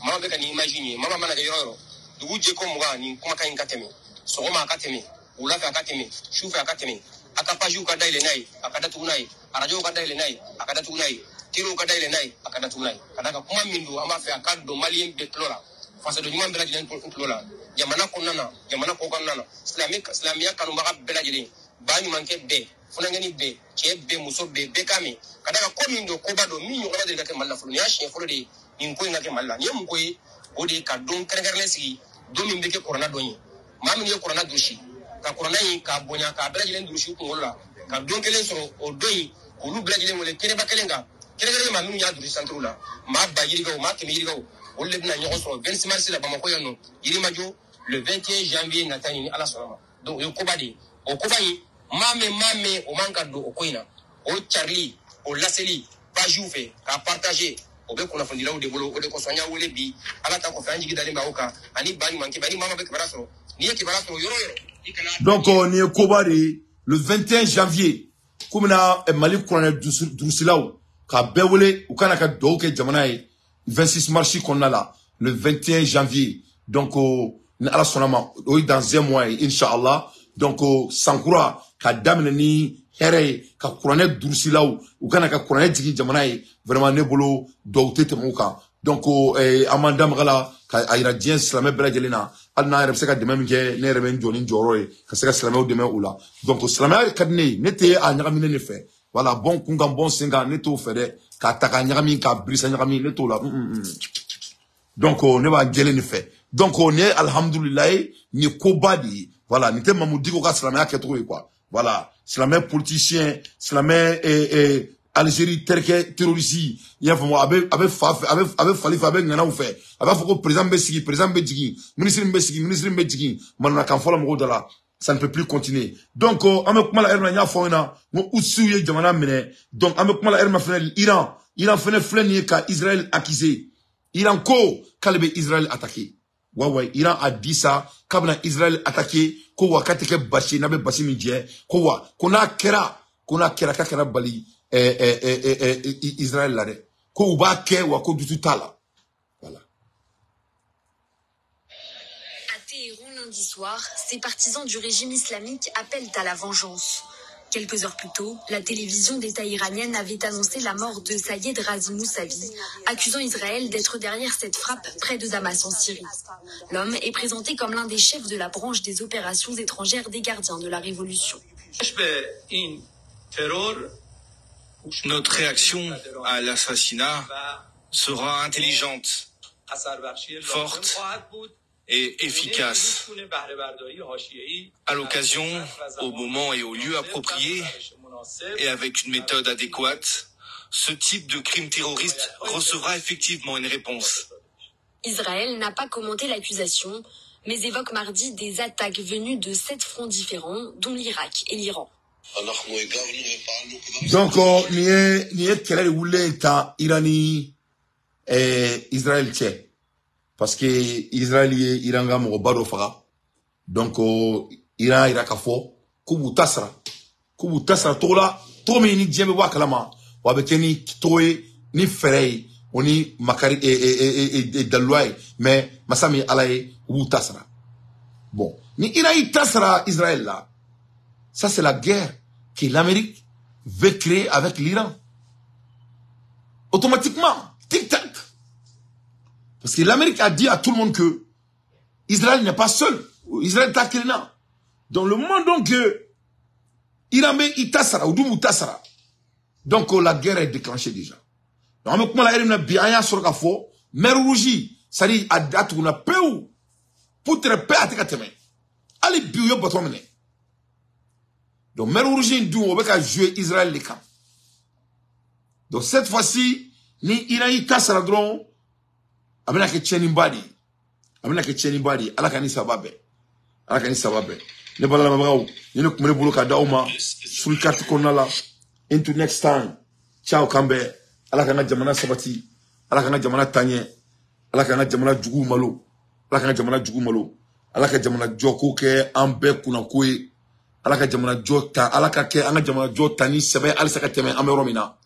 mama beka ni imagine mama mana ga yoro dugu je ko muga ni kuma kan kateme so ma kateme ula ka kateme shufa kateme akapaju ka daile nai akada tunai arajo ka daile nai akada tunai tiro ka daile nai akada tunai kadaka kuma mindo amba fe akado malien betlora fasa do nyuma bela jilen plola jamana ko nana islamia kanu maka bela jilen bani manke be funa ngani be ke be muso be kame kadaka ko mindo ko bado minyo ka de ka malla fulu ya she fulu de nin ko ngake malla ni mu koy o de ka don kere si do min be ke corona donyi mamu ni corona dushi ka corona yi ka bonya ka bela jilen dushi ko ngola ka don kelen so o doyi ko lu bela jilen wala kere ba kelenga kere ma minu ya dushi santrula ma ba yiri go ma kemi yiri go o le bina nyogo so 26 mars la Bamako yano yiri majo le 21 janvier natani ala sonama donc yo kobadi o kobayi mame o manka do o koina o Charlie o Laseli pa jouve ka partager o be kona fondila o de bolo o de ko sonya wole bi ala ta ko fanji gidali ba oka ani bani manke bani mama be kibaraso ni e kibaraso yoro donc on est kobadi le 21 janvier kumina Mali kona drusilaw ka bewole o kana ka do ke jamanae 26 mars qu'on a là, le 21 janvier. Donc, dans un mois, Inch'Allah. Donc, Sankura, Kadam Nani, hɛrɛ ka kuranɛ durusilaw u kana ka kuranɛ jigi jamana ye vraiment ne bolo dɔw tɛ tɛmɛ u kan donc an m'an da maga la ka a yira diɲɛ silamɛ bɛɛ lajɛlen na hali n'an yɛrɛ bɛ se ka dɛmɛ min kɛ ne yɛrɛ bɛ n jɔ ni jɔyɔrɔ ye ka se ka silamɛw dɛmɛ u la donc silamɛya ka di ne ye ne tɛ a ɲagaminen de fɛ voilà bɔn kun kan bɔn sen kan ne t'o fɛ dɛ k'a ta k'a ɲagami k'a birisa ɲagami ne t'o la donc ne b'a gɛlɛn de fɛ donc nin ye alhamdulilayi nin ye koba de ye voilà nin tɛ Mamudu Diko ka silamɛya kɛcogo ye quoi voilà silamɛ politicien silamɛ Algérie terikɛ terroriste i y'a faamu a bɛ fa fɛ a bɛ fali fɛ a bɛ ŋanaw fɛ a b'a fɔ ko président bɛ sigi président bɛ jigin ministre bɛ sigi ministre bɛ jigin mananakan fɔlɔ mɔgɔw da la ça ne peut plus continuer donc an bɛ kuma la heure min na n y'a fɔ aw ɲɛna n ko Houthis ye jamana minɛ donc an bɛ kuma la heure min na fɛnɛ Iran fɛnɛ filɛ nin ye ka Israël accuser Iran ko k'ale bɛ Israël attaquer ouais Iran a dit ça k'a bɛna Israël attaquer ko wa k'a tɛ kɛ basi n'a bɛ basi min jɛ ko wa ko n'a kɛra k'a kɛra bali Israël là dɛ ko u b'a kɛ wa ko dusu t'a la voilà. À Téhéran lundi soir, ces partisans du régime islamique appellent à la vengeance. Quelques heures plus tôt, la télévision d'État iranienne avait annoncé la mort de Sayed Razi Mousavi, accusant Israël d'être derrière cette frappe près de Damas en Syrie. L'homme est présenté comme l'un des chefs de la branche des opérations étrangères des gardiens de la Révolution. Notre réaction à l'assassinat sera intelligente, forte et efficace. À l'occasion, au moment et au lieu approprié, et avec une méthode adéquate, ce type de crime terroriste recevra effectivement une réponse. Israël n'a pas commenté l'accusation, mais évoque mardi des attaques venues de 7 fronts différents, dont l'Irak et l'Iran. Donc ni ye kɛlɛ de wulilen ta Iran ni Israël cɛ parce que Israël ye Iran ka mɔgɔba dɔ faga donc Iran yira k'a fɔ k'u b'u ta sara togo la togo min ni diɲɛ bɛ bɔ a kalama wa a bɛ kɛ ni togo ye ni fɛɛrɛ ye o ni makari daluya ye mais masa min Ala ye u b'u ta sara bon ni Iran y'i ta sara Israël la ça c'est la guerre que l'Amérique veut créer avec l'Iran. Automatiquement, tic-tac. Parce que l'Amérique a dit à tout le monde que Israël n'est pas seul. Israël est acquis. Dans le monde donc Iran met Itasara ou Doumou Tassara. Donc la guerre est déclenchée déjà. Donc comment la RMN bien sur la fois, mer rouge, ça dit à date on a peu pour te paix à tes allez bio bottomene. Donc, mer rouge, on va jouer Israël les camps. Donc, cette fois-ci, ni Iran y casse la drone, amena ke Tchenimbadi, ala kani sababe. Ne bala la mabrao, yene kumene bolo ka dauma, sur carte qu'on a là. Into next time. Ciao Kambe, ala kana jamana sabati, ala kana jamana tanye, ala kana jamana jugu malo, ala kana jamana joko ke ambe kuna kwe. Ala ka jamana jota ala ka ke anga jamana jota ni sebe al saka teme amero mina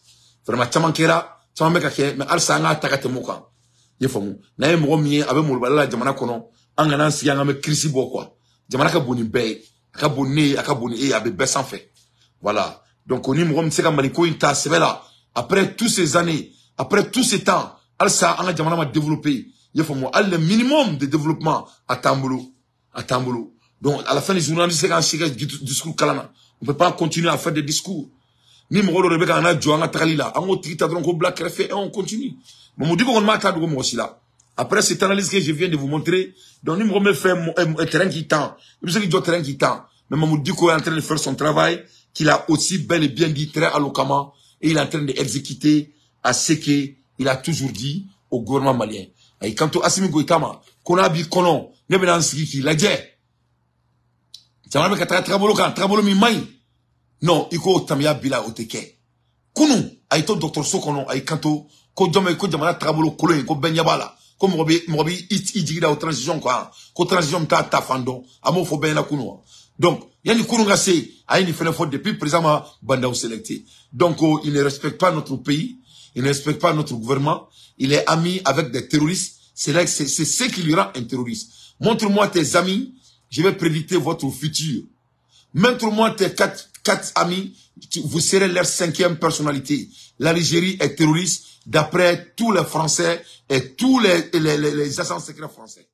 vraiment chaman kera chaman be ka ke mais al sanga taka temo kan ye famu na ye mo mi abe mo bala jamana kono anga nan si anga me krisi bo quoi jamana ka boni be aka boni e abe be sans fait voilà donc on ni mo mi seka maliko inta sebe là après tous ces années après tout ce temps al sa anga jamana ma développer ye famu al le minimum de développement à Tambolo. Donc, à la fin des journalistes, c'est quand on discours kalana. On ne peut pas continuer à faire des discours. Ni mon rôle, Rebecca, on a joué, on a tralila. On a tiré, on a black, et on continue. Mais on dit qu'on m'a attendé aussi là. Après cette analyse que je viens de vous montrer, donc, nous me fait un terrain qui tend. Vous savez qu'il y a un terrain qui tend. Mais on dit qu'on est en train de faire son travail, qu'il a aussi bel et bien dit très alloquemment, et il est en train d'exécuter à ce qu'il a toujours dit au gouvernement malien. Et quant à Assimi Goïtama, qu'on a dit qu'on ne peut pas qui l'a dit. Jamana be ka trabolo mi mai non iko tamia bila oteke kunu ay to docteur Sokono ay kanto ko jome ko jamana trabolo kolo ko benyabala ko mo bi ijigida au transition quoi ko transition ta fando amo fo ben la kunu donc yani kunu ngase ay ni fele faute depuis président banda sélecté donc il ne respecte pas notre pays, il ne respecte pas notre gouvernement, il est ami avec des terroristes, c'est ce qui lui rend un terroriste. Montre-moi tes amis, je vais prédicter votre futur. Montre-moi tes 4 quatre amis, vous serez leur 5e personnalité. L'Algérie est terroriste d'après tous les Français et tous les agents secrets français.